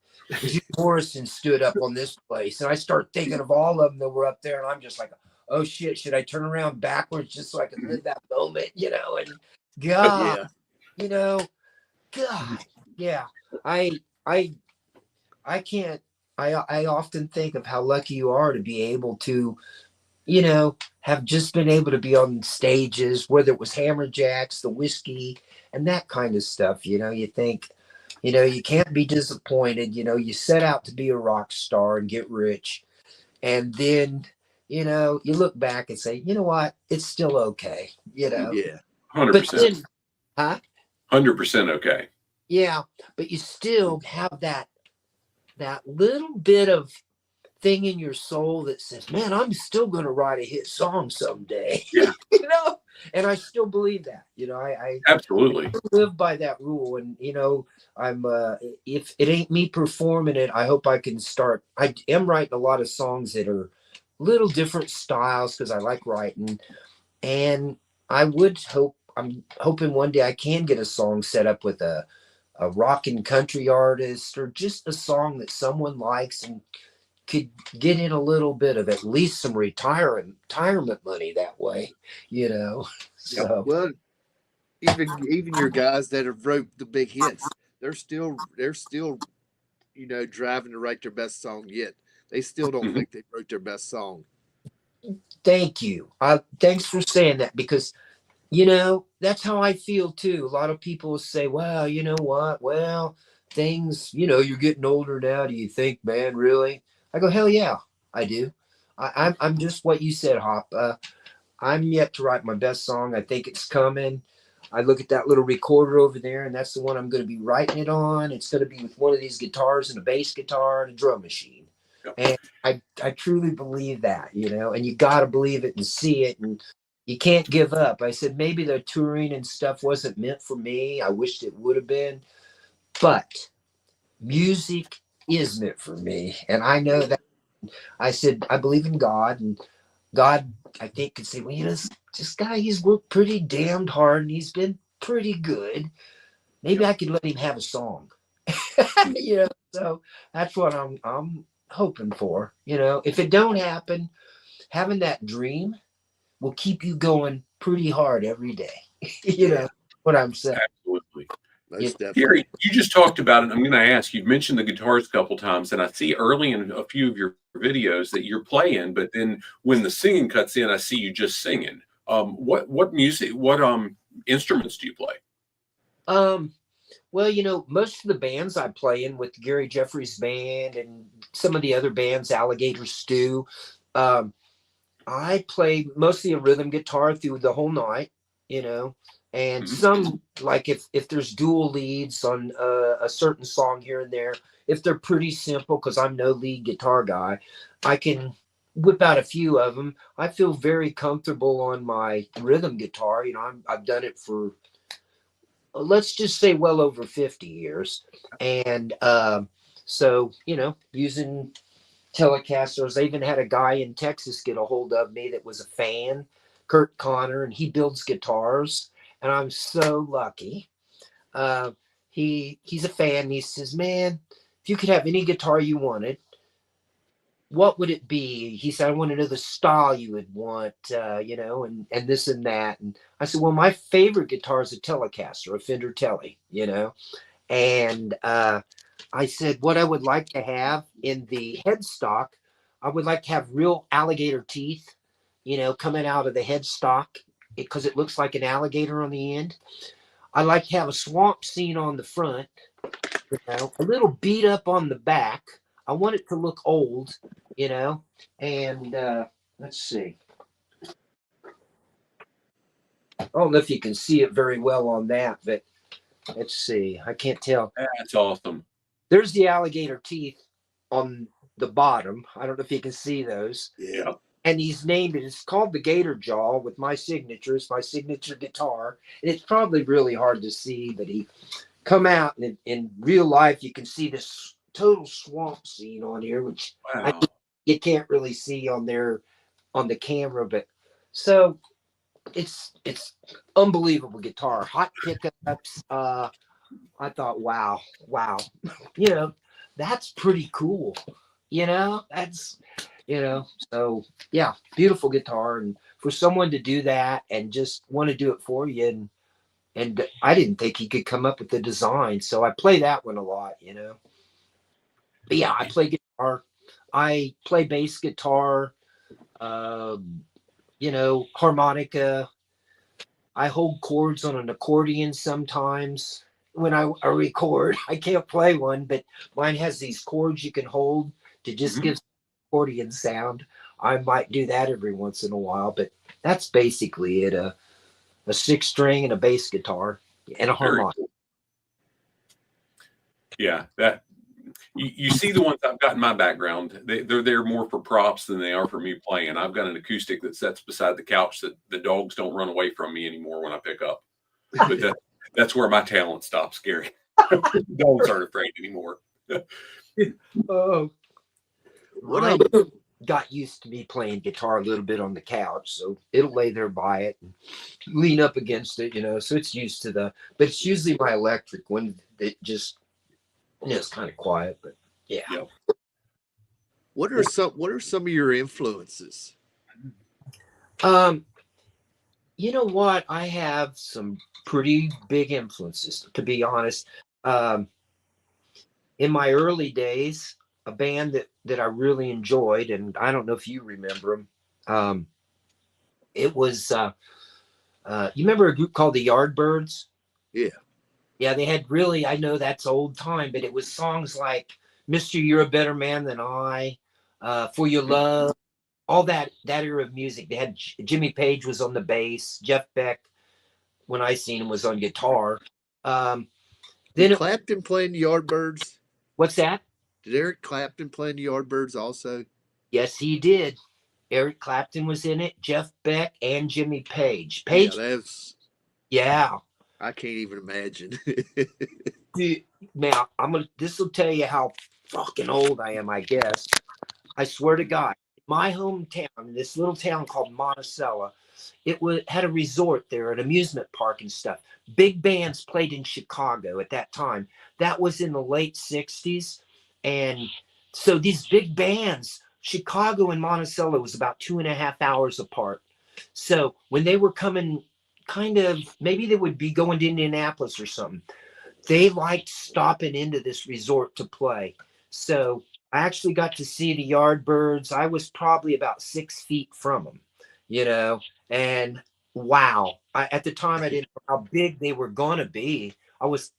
Jim Morrison stood up on this place. And I start thinking of all of them that were up there, and I'm just like, oh shit, should I turn around backwards just so I can live that moment, you know? And God, Yeah. you know, God, yeah. I I I can't I often think of how lucky you are to be able to, you know, have just been able to be on stages, whether it was Hammerjacks, the Whiskey, and that kind of stuff. You know, you think, you know, you can't be disappointed. You know, you set out to be a rock star and get rich. And then, you know, you look back and say, you know what? It's still okay, you know. Yeah. But 100%. then, huh? 100% okay. Yeah, but you still have that little bit of thing in your soul that says, man, I'm still going to write a hit song someday. Yeah. You know, and I still believe that. You know, I Absolutely. live by that rule. And you know, I'm if it ain't me performing it, I hope I can start. I am writing a lot of songs that are little different styles because I like writing, and I'm hoping one day I can get a song set up with a rock and country artist, or just a song that someone likes and could get in a little bit of at least some retirement money that way, you know. Yep. So Well, even your guys that have wrote the big hits, they're still driving to write their best song yet. They still don't Mhm. think they wrote their best song. thank you. Thanks for saying that, because you know that's how I feel too. A lot of people say, well, you know what, well, things, you know, you're getting older now, do you think, man, really? I go, hell yeah, I do. I'm just what you said, Hop. I'm yet to write my best song. I think it's coming. I look at that little recorder over there, and that's the one I'm going to be writing it on. It's going to be with one of these guitars and a bass guitar and a drum machine. Yep. And I truly believe that, you know, and you got to believe it and see it, and you can't give up. I said maybe the touring and stuff wasn't meant for me. I wished it would have been, but music is meant for me, and I know that. I said I believe in God, and God, I think, could say, well, you know, this guy, he's worked pretty damned hard and he's been pretty good. Maybe I could let him have a song. You know, so that's what I'm hoping for. You know, if it don't happen, having that dream will keep you going pretty hard every day. You know what I'm saying? Absolutely. You Most definitely. Gary, you just talked about it. I'm going to ask. You've mentioned the guitars a couple times, and I see early in a few of your videos that you're playing, but then when the singing cuts in, I see you just singing. What music? What instruments do you play? um, well, you know, most of the bands I play in with Gary Jeffries band and some of the other bands, Alligator Stew, um, I play mostly a rhythm guitar through the whole night, you know, and Mhm. some, like if there's dual leads on a certain song here and there, if they're pretty simple, because I'm no lead guitar guy, I can whip out a few of them. I feel very comfortable on my rhythm guitar. You know, I've done it for, let's just say, well over 50 years. And so, you know, using Telecasters. I even had a guy in Texas get a hold of me that was a fan, Kurt Connor, and he builds guitars. And I'm so lucky. Uh, he's a fan. And he says, "Man, if you could have any guitar you wanted, what would it be?" He said, "I want to know the style you would want, you know, and this and that." And I said, "Well, my favorite guitar is a Telecaster, a Fender Tele, you know." And I said, what I would like to have in the headstock, I would like to have real alligator teeth, you know, coming out of the headstock because it looks like an alligator on the end. I like to have a swamp scene on the front, you know, a little beat up on the back. I want it to look old, you know, and let's see. I don't know if you can see it very well on that, but let's see. I can't tell. That's awesome. There's the alligator teeth on the bottom. I don't know if you can see those. Yeah. Yeah. And he's named it. It's called the Gator Jaw with my signature. It's my signature guitar. And it's probably really hard to see, but he come out and in real life you can see this total swamp scene on here, which Wow. you can't really see on there on the camera. But so it's unbelievable guitar, hot pickups. I thought, wow, you know, that's pretty cool. That's, so yeah, beautiful guitar. And for someone to do that and just want to do it for you. And I didn't think he could come up with the design. So I play that one a lot. But yeah, I play guitar. I play bass guitar, harmonica. I hold chords on an accordion sometimes when I record. I can't play one, but mine has these chords you can hold to just give accordion sound. I might do that every once in a while, but that's basically it. A 6-string and a bass guitar and a harmonica. Cool. Yeah, that you see the ones I've got in my background. They're there more for props than they are for me playing. I've got an acoustic that sits beside the couch that the dogs don't run away from me anymore when I pick up. But that's where my talent stops, Gary. Dogs aren't afraid anymore. Oh, what I got used to me playing guitar a little bit on the couch, so it'll lay there by it and lean up against it, so it's used to but it's usually my electric one that just, it's kind of quiet, but yeah. Yep. What are some of your influences? You know what? I have some pretty big influences, to be honest. In my early days, a band that I really enjoyed, and I don't know if you remember them. It was you remember a group called the Yardbirds? Yeah. Yeah, they had really, I know that's old time, but it was songs like "Mister, You're a Better Man Than I," "For Your Love," all that era of music. They had Jimmy Page was on the bass, Jeff Beck, when I seen him, was on guitar. Did Clapton playing the Yardbirds? What's that? Did Eric Clapton play in the Yardbirds also? Yes, he did. Eric Clapton was in it, Jeff Beck, and Jimmy Page. Yeah, I can't even imagine. Dude, now this will tell you how fucking old I am, I guess. I swear to God, my hometown, this little town called Monticello, had a resort there, an amusement park and stuff. Big bands played in Chicago at that time. That was in the late 60s. And so these big bands, Chicago and Monticello was about 2.5 hours apart. So when they were coming, maybe they would be going to Indianapolis or something, they liked stopping into this resort to play. So I actually got to see the Yardbirds. I was probably about 6 feet from them, and wow. At the time, I didn't know how big they were going to be. I was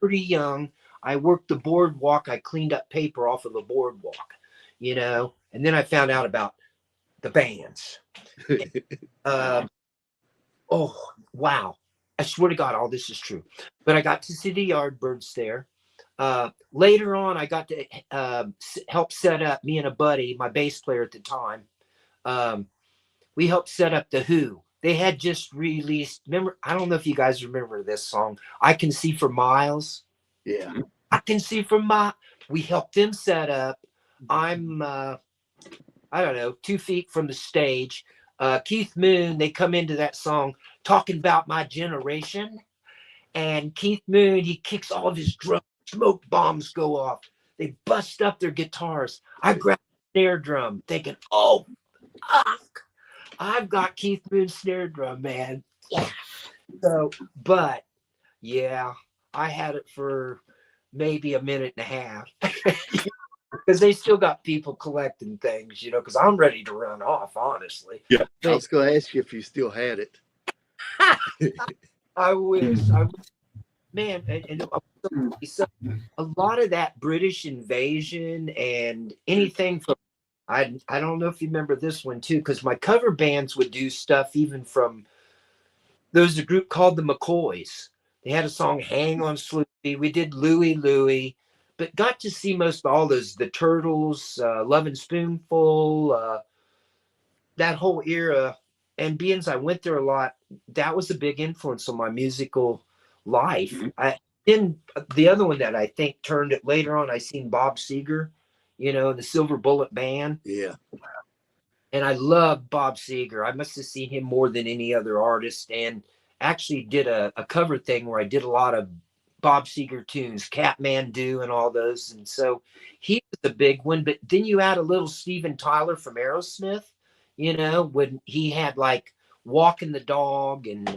pretty young. I worked the boardwalk. I cleaned up paper off of the boardwalk, and then I found out about the bands. Oh, wow. I swear to God, all this is true. But I got to see the Yardbirds there. Later on, I got to help set up, me and a buddy, my bass player at the time. We helped set up The Who. They had just released, I don't know if you guys remember this song, "I Can See for Miles." Yeah. I can see from we helped them set up. I'm, I don't know, 2 feet from the stage. Keith Moon, they come into that song talking about my generation. And Keith Moon, he kicks all of his drums. Smoke bombs go off. They bust up their guitars. I grab the snare drum thinking, oh, fuck, I've got Keith Moon's snare drum, man. Yeah. So, but yeah, I had it for maybe a minute and a half because they still got people collecting things, because I'm ready to run off, honestly. Yeah. I was going to ask you if you still had it. I wish. Man, and so a lot of that British invasion and anything from, I don't know if you remember this one too, because my cover bands would do stuff even from, there was a group called the McCoys. They had a song, "Hang on Sloopy." We did Louie Louie, but got to see most all those, the Turtles, Lovin' Spoonful, that whole era. And being as I went there a lot, that was a big influence on my musical life. Then the other one that I think turned it later on, I seen Bob Seger, the Silver Bullet Band. Yeah. And I love Bob Seger. I must have seen him more than any other artist, and actually did a cover thing where I did a lot of Bob Seger tunes, Catmandu and all those. And so he was a big one. But then you add a little Steven Tyler from Aerosmith, when he had like Walking the Dog and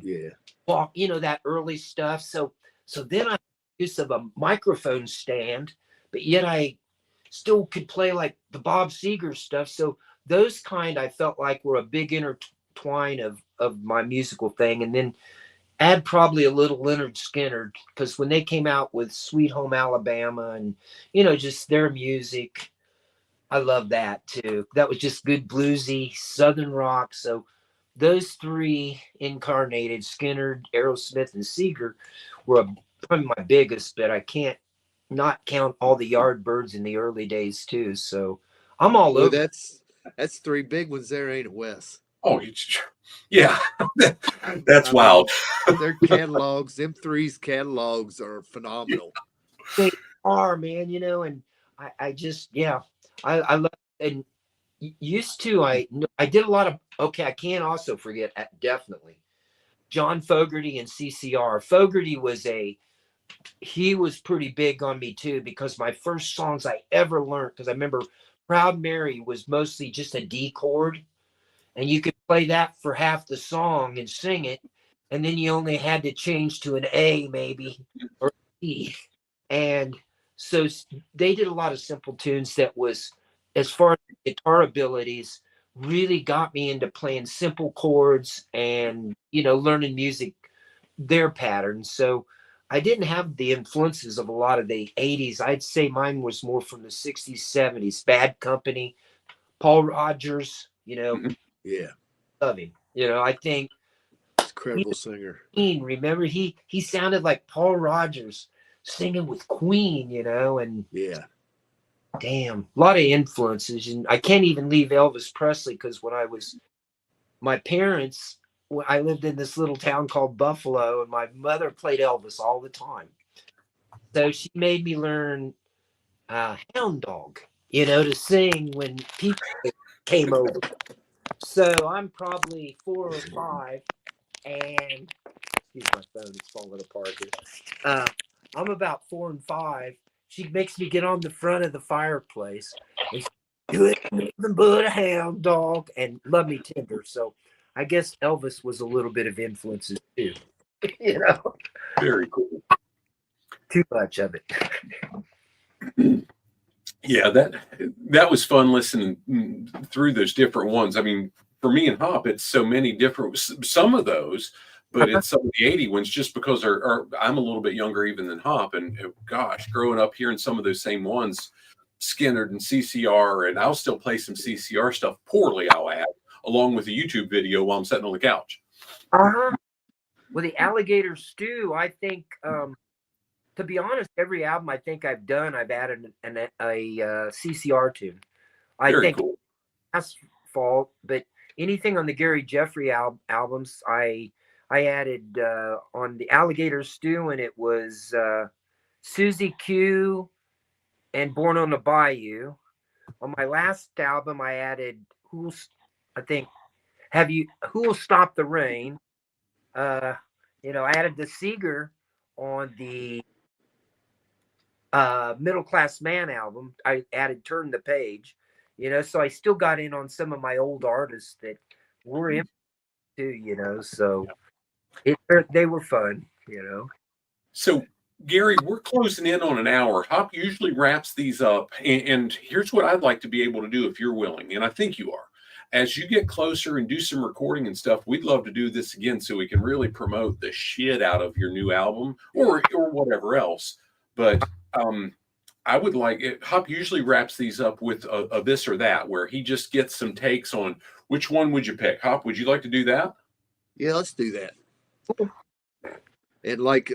Yeah. walk, that early stuff. So then I use of a microphone stand, but yet I still could play like the Bob Seger stuff. So those kind I felt like were a big intertwine of my musical thing. And then add probably a little Leonard Skinner, because when they came out with Sweet Home Alabama and just their music, I love that too. That was just good bluesy Southern rock. So those three incarnated, Skinner, Aerosmith, and Seeger, were probably my biggest, but I can't not count all the Yardbirds in the early days too. So I'm all Well, over. that's three big ones there, ain't it, Wes? Oh, yeah, that's I mean, wild. their catalogs, them three's catalogs are phenomenal. They are, man, and I just, yeah, I love, and used to, I did a lot of, okay, I can't also forget, definitely, John Fogerty and CCR. Fogerty he was pretty big on me too, because my first songs I ever learned, because I remember Proud Mary was mostly just a D chord, and you could play that for half the song and sing it, and then you only had to change to an A maybe, or E. And so they did a lot of simple tunes that was, as far as guitar abilities, really got me into playing simple chords and learning music, their patterns. So I didn't have the influences of a lot of the 80s. I'd say mine was more from the 60s, 70s. Bad Company, Paul Rogers, Yeah, love him. I think he's a incredible singer. Queen, remember he sounded like Paul Rogers singing with Queen, and Yeah. damn, a lot of influences. And I can't even leave Elvis Presley, because my parents, I lived in this little town called Buffalo, and my mother played Elvis all the time. So she made me learn Hound Dog, to sing when people came over. So I'm probably 4 or 5, and excuse my phone, it's falling apart here. I'm about 4 and 5. She makes me get on the front of the fireplace and do it nothing but a hound dog and love me tender. So I guess Elvis was a little bit of influences too. you know, Very cool. Too much of it. Yeah, that was fun listening through those different ones. I mean, for me and Hop, it's so many different. Some of those, but it's some of the 80 ones, just because I'm a little bit younger even than Hop, and gosh, growing up hearing some of those same ones, Skinner and CCR, and I'll still play some CCR stuff poorly. I'll add along with a YouTube video while I'm sitting on the couch. Uh-huh. Well, the Alligator Stew, I think, to be honest, every album I think I've done, I've added a CCR tune. I Very think cool. Asphalt, but anything on the Gary Jeffrey albums, I added on the Alligator Stew, and it was Susie Q and Born on the Bayou. On my last album, I added Who'll Stop the Rain. I added the Seeger on the Middle Class Man album. I added Turn the Page, so I still got in on some of my old artists that were in too, so they were fun. So, Gary, we're closing in on an hour. Hop usually wraps these up, and here's what I'd like to be able to do if you're willing, and I think you are. As you get closer and do some recording and stuff, we'd love to do this again so we can really promote the shit out of your new album or whatever else. But I would like it. Hop usually wraps these up with a this or that, where he just gets some takes on which one would you pick. Hop, would you like to do that? Yeah, let's do that. And like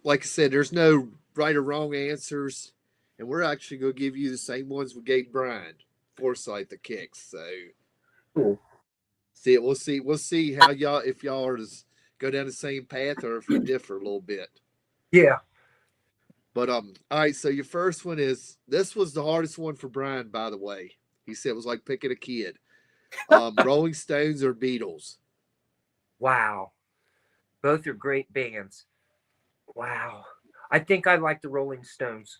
I said, there's no right or wrong answers, and we're actually going to give you the same ones we gave Brian Forsyth the kicks. So Cool. we'll see how if y'all are to go down the same path or if we differ a little bit. Yeah. But all right. So your first one this was the hardest one for Brian, by the way. He said it was like picking a kid. Rolling Stones or Beatles? Wow. Both are great bands. Wow. I think I like the Rolling Stones.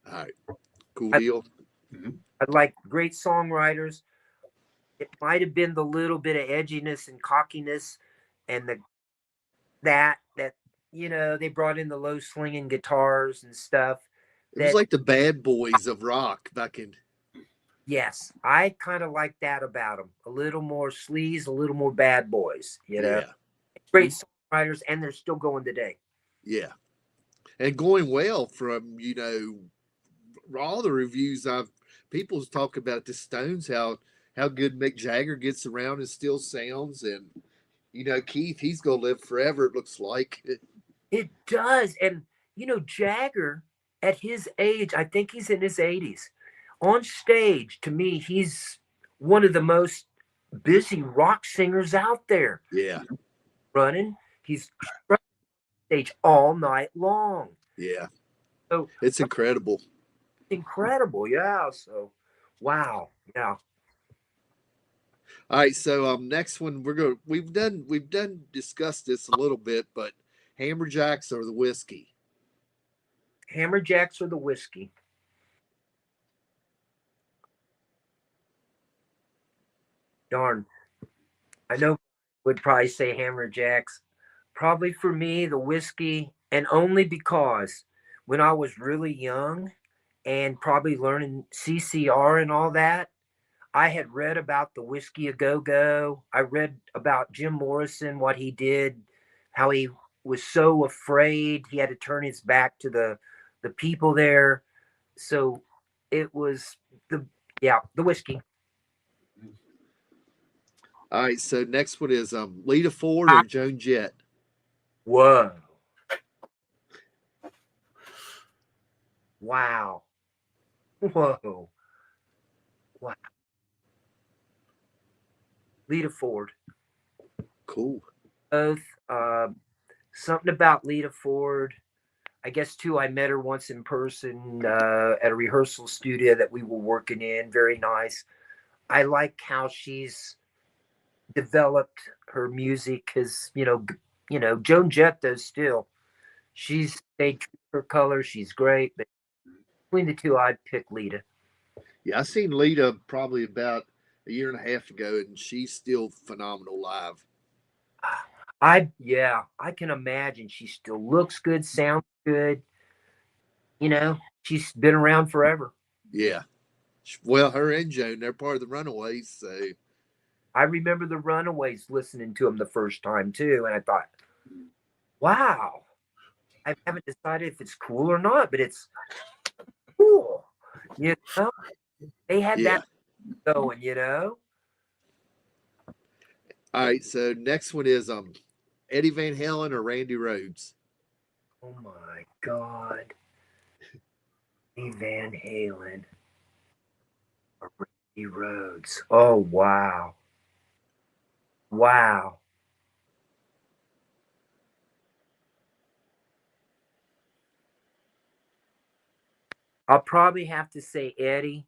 All right, cool I, deal. Mhm. I like great songwriters. It might have been the little bit of edginess and cockiness and that they brought in the low slinging guitars and stuff It was that like the bad boys of rock back in. yes, I kind of like that about them. A little more sleaze, a little more bad boys. Yeah, Great songwriters, and they're still going today. yeah, and going well from all the reviews I've people's talk about the Stones, how good Mick Jagger gets around and still sounds, and Keith, he's gonna live forever. It looks like. It does. And, Jagger, at his age, I think he's in his 80s. On stage, to me, he's one of the most busy rock singers out there Yeah, running. He's on stage all night long. yeah, So it's incredible. incredible. Yeah. So, wow. Yeah. All right, so next one we've done discussed this a little bit, but Hammerjacks or the whiskey? Hammerjacks or the whiskey? Darn. I know would probably say Hammerjacks. Probably for me, the whiskey, and only because when I was really young and probably learning CCR and all that, I had read about the Whiskey a Go Go. I read about Jim Morrison, what he did, how he was so afraid he had to turn his back to the people there. So it was the whiskey. All right, so next one is Lita Ford or Joan Jett? Whoa. Wow. Whoa. Wow. Lita Ford. Cool. Both. Something about Lita Ford. I guess too. I met her once in person at a rehearsal studio that we were working in. Very nice. I like how she's developed her music because Joan Jett does still. She's stayed true to her color. She's great, but between the two, I'd pick Lita. Yeah, I seen Lita probably about a year and a half ago, and she's still phenomenal live. I can imagine she still looks good, sounds good. She's been around forever. Yeah. Well, her and Joan, they're part of the Runaways, so I remember the Runaways listening to them the first time too, and I thought, wow. I haven't decided if it's cool or not, but it's cool. You know, they had yeah. that going. All right, so next one is Eddie Van Halen or Randy Rhodes? Oh my God. Eddie Van Halen or Randy Rhodes. Oh wow. Wow. I'll probably have to say Eddie,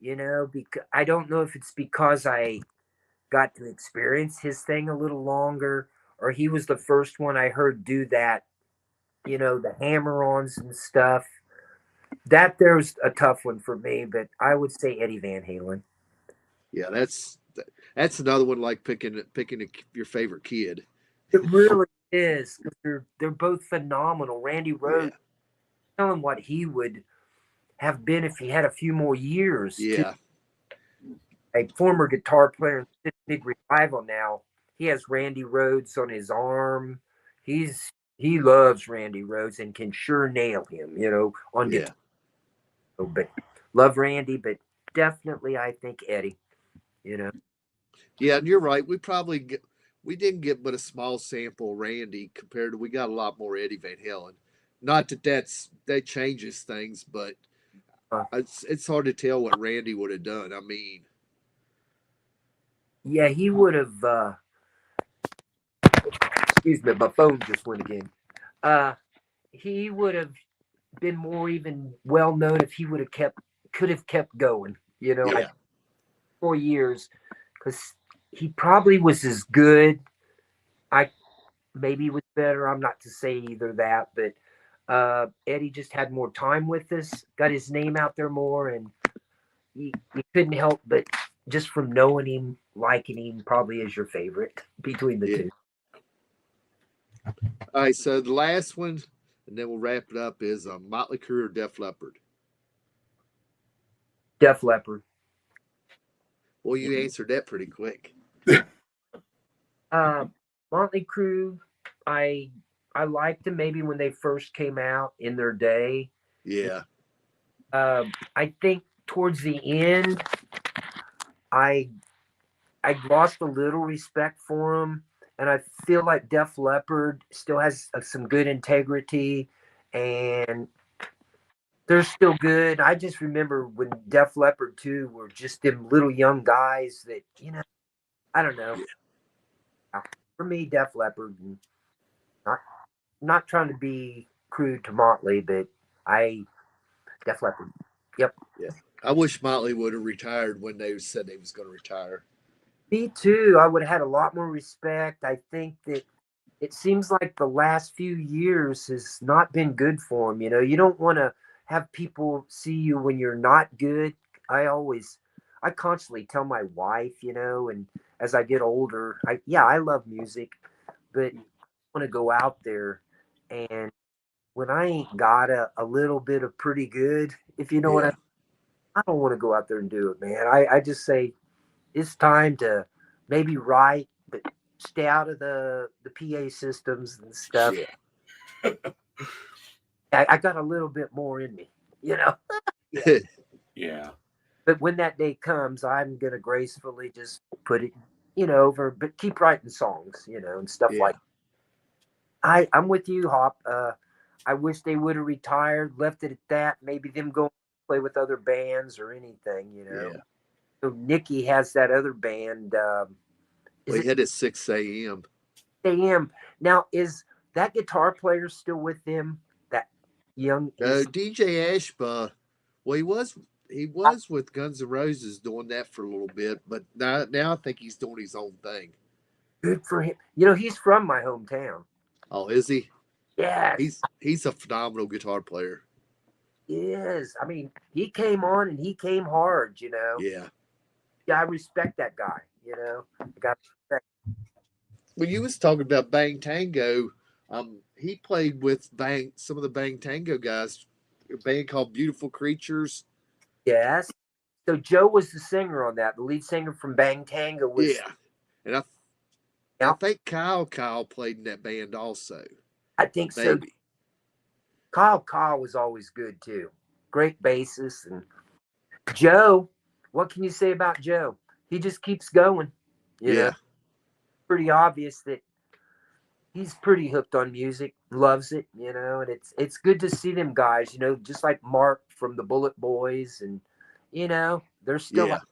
because I don't know if it's because I got to experience his thing a little longer or he was the first one I heard do that, the hammer-ons and stuff. That there's a tough one for me, but I would say Eddie Van Halen. Yeah, that's another one like picking your favorite kid. It really is. 'Cause they're both phenomenal. Randy Yeah, Rhoads, tell him what he would have been if he had a few more years. To yeah, a former guitar player in Big Revival now, he has Randy Rhoads on his arm. He loves Randy Rhoads and can sure nail him, on yeah, guitar. But love Randy, but definitely I think Eddie. You know. yeah. And you're right. We didn't get but a small sample of Randy compared to we got a lot more Eddie Van Halen. Not that changes things, but Uh, it's hard to tell what Randy would have done. I mean, yeah, he would have. Excuse me, my phone just went again. Uh, he would have been more even well known if he would have could have kept going. I yeah, 4 years. because he probably was as good. I maybe was better. I'm not to say either that, but Eddie just had more time with us, got his name out there more, and you couldn't help but just from knowing him, liking him, probably is your favorite between the Yeah. two. All right, so the last one, and then we'll wrap it up, is Motley Crue or Def Leppard. Def Leppard. Well, you answered that pretty quick. Motley Crue, I I liked them maybe when they first came out in their day. Yeah. I think towards the end, I I lost a little respect for them, and I feel like Def Leppard still has some good integrity, and they're still good. I just remember when Def Leppard too were just them little young guys that I don't know. Yeah. For me, Def Leppard, and not not trying to be crude to Motley, but I Def Leppard. Yep. Yeah. I wish Motley would have retired when they said they was going to retire. Me too. I would have had a lot more respect. I think that it seems like the last few years has not been good for him. You don't want to have people see you when you're not good. I constantly tell my wife, and as I get older, I love music, but I want to go out there, and when I ain't got a little bit of pretty good, if you know what Yeah. I don't want to go out there and do it, man. I just say it's time to maybe write, but stay out of the PA systems and stuff. Yeah. I got a little bit more in me. Yeah. But when that day comes, I'm gonna gracefully just put it, over, but keep writing songs, and stuff Yeah. like. I'm with you, Hop. I wish they would have retired, left it at that. Maybe them go play with other bands or anything. Yeah. So Nikki has that other band. Is We it had at 6 a.m. AM? Now is that guitar player still with them? That young No, is DJ Ashba, well, he was with Guns N' Roses doing that for a little bit, but now I think he's doing his own thing. good for him. He's from my hometown. Oh, is he? Yes, He's a phenomenal guitar player. he is. I mean, he came on and he came hard. Yeah. Yeah, I respect that guy. I got respect. When you was talking about Bang Tango, he played with some of the Bang Tango guys, a band called Beautiful Creatures. Yes. So Joe was the singer on that. The lead singer from Bang Tango was. Yeah, and I Yeah, think Kyle played in that band also. I think so. Maybe. Kyle was always good too. Great bassist. And Joe, what can you say about Joe? He just keeps going. Yeah. Pretty obvious that he's pretty hooked on music, loves it, and it's good to see them guys, just like Mark from the Bullet Boys, and they're still Yeah. out,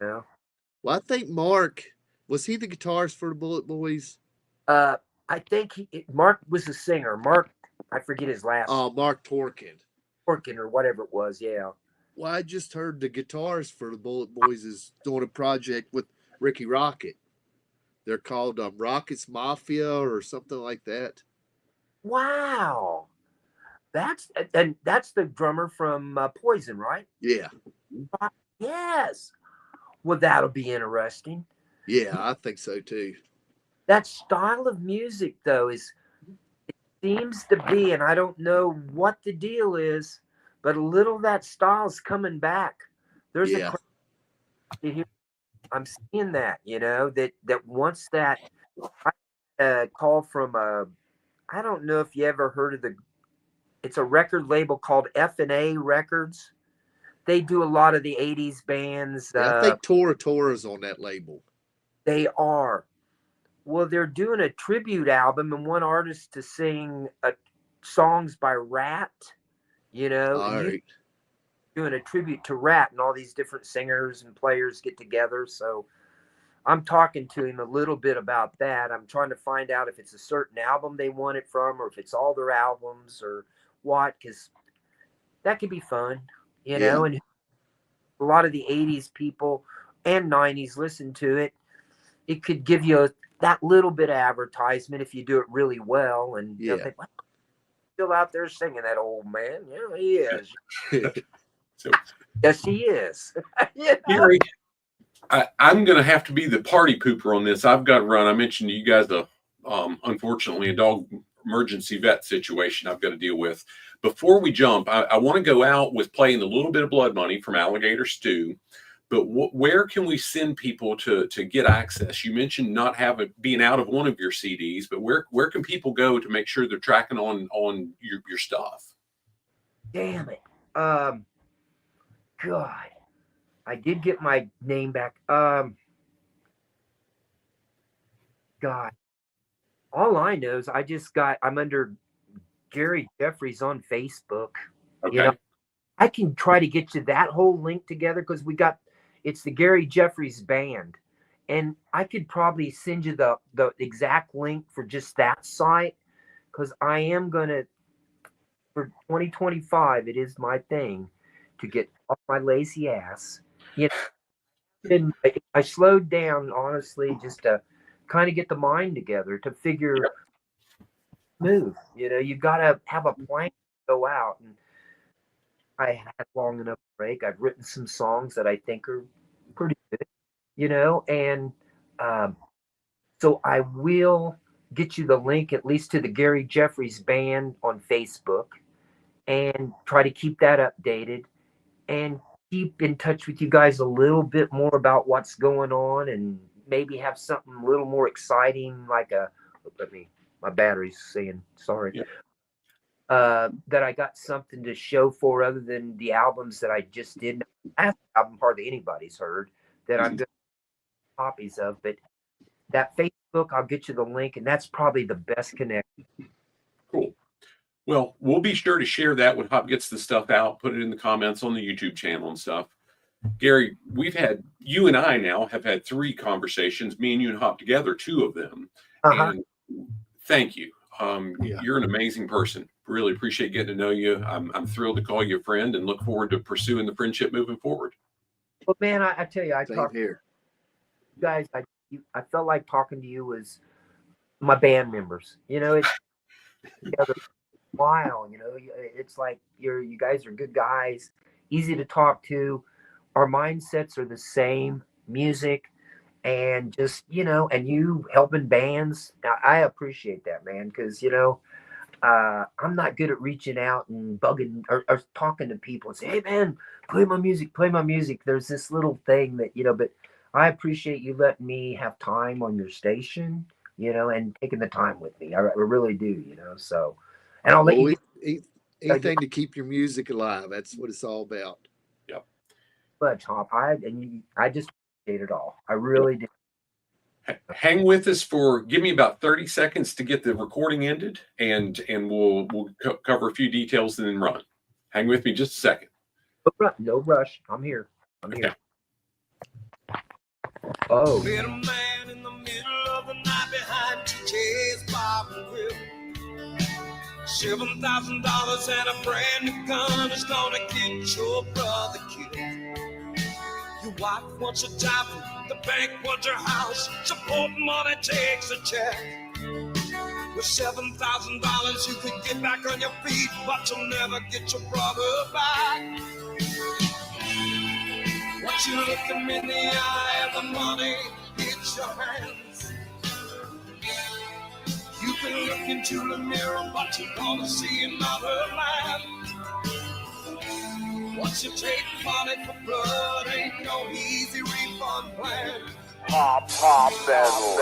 you know. Well, I think Mark was he the guitarist for the Bullet Boys? Uh, I think Mark was a singer. Mark, I forget his last Oh, Mark Torkin. Orkin or whatever it was. Yeah. Well, I just heard the guitarist for the Bullet Boys is doing a project with Ricky Rocket. They're called Rockets Mafia or something like that. Wow. That's the drummer from Poison, right? Yeah. Yes. Well, that'll be interesting. Yeah, I think so too. That style of music, though, seems to be, and I don't know what the deal is, but a little of that style's coming back. There's Yeah. I'm seeing that wants that call from I don't know if you ever heard of it's a record label called F&A Records. They do a lot of the 80s bands. Yeah, I think Tora's on that label. They are. Well, they're doing a tribute album and one artist to sing songs by Rat, All and right. doing a tribute to Rat, and all these different singers and players get together. So I'm talking to him a little bit about that. I'm trying to find out if it's a certain album they want it from, or if it's all their albums, or what, because that could be fun, Yeah. and a lot of the 80s people and 90s listen to it, it could give you that little bit of advertisement if you do it really well. And you know, think, well, still out there singing, that old man. Yeah, he is. So, yes, he is. You know? Gary, I'm going to have to be the party pooper on this. I've got to run. I mentioned to you guys, unfortunately, a dog emergency vet situation I've got to deal with. Before we jump, I want to go out with playing a little bit of Blood Money from Alligator Stew. But where can we send people to get access? You mentioned not being out of one of your CDs, but where can people go to make sure they're tracking on your stuff? Damn it. God, I did get my name back. God, all I know is I'm under Gary Jeffries on Facebook. Okay. You know, I can try to get you that whole link together because it's the Gary Jeffries band. And I could probably send you the exact link for just that site, because I am going to, for 2025, it is my thing to get off my lazy ass. You know, I slowed down, honestly, just to kind of get the mind together to figure move. You know, you got to have a plan to go out. And I had long enough break. I've written some songs that I think are pretty good, you know, and so I will get you the link at least to the Gary Jeffries band on Facebook, and try to keep that updated and keep in touch with you guys a little bit more about what's going on, and maybe have something a little more exciting, like my battery's saying sorry. Yeah. That I got something to show for other than the albums that I just did. That album hardly anybody's heard that I'm doing copies of, but that Facebook, I'll get you the link, and that's probably the best connection. Cool. Well, we'll be sure to share that when Hop gets the stuff out, put it in the comments on the YouTube channel and stuff. Gary, you and I now have had 3 conversations, me and you and Hop together, 2 of them. And thank you. You're an amazing person. Really appreciate getting to know you. I'm thrilled to call you a friend and look forward to pursuing the friendship moving forward. Well, man, I tell you, Here. You guys, I felt like talking to you was my band members. You know, it's together a while. You know, it's like you guys are good guys, easy to talk to. Our mindsets are the same. Music, and just, you know, and you helping bands. I appreciate that, man, because, you know, I'm not good at reaching out and bugging or talking to people and say, hey, man, play my music. There's this little thing that, you know, but I appreciate you letting me have time on your station, you know, and taking the time with me. I really do, you know, so, and I'll let you anything to keep your music alive. That's what it's all about. Yep. But Tom, I just appreciate it all. I really do. Hang with us give me about 30 seconds to get the recording ended, and we'll cover a few details and then run. Hang with me just a second. No rush. I'm here. Here. Oh. Met a man in the middle of the night behind TJ's Bar and Grill. $7,000 and a brand new gun is gonna get your brother killed. Your wife wants a job, the bank wants your house, support money takes a check. With $7,000 you could get back on your feet, but you'll never get your brother back. Once you look him in the eye and the money hits your hands, you can look into the mirror, but you're gonna see another man. Once you take money for blood, ain't no easy refund plan. Hop, Battle.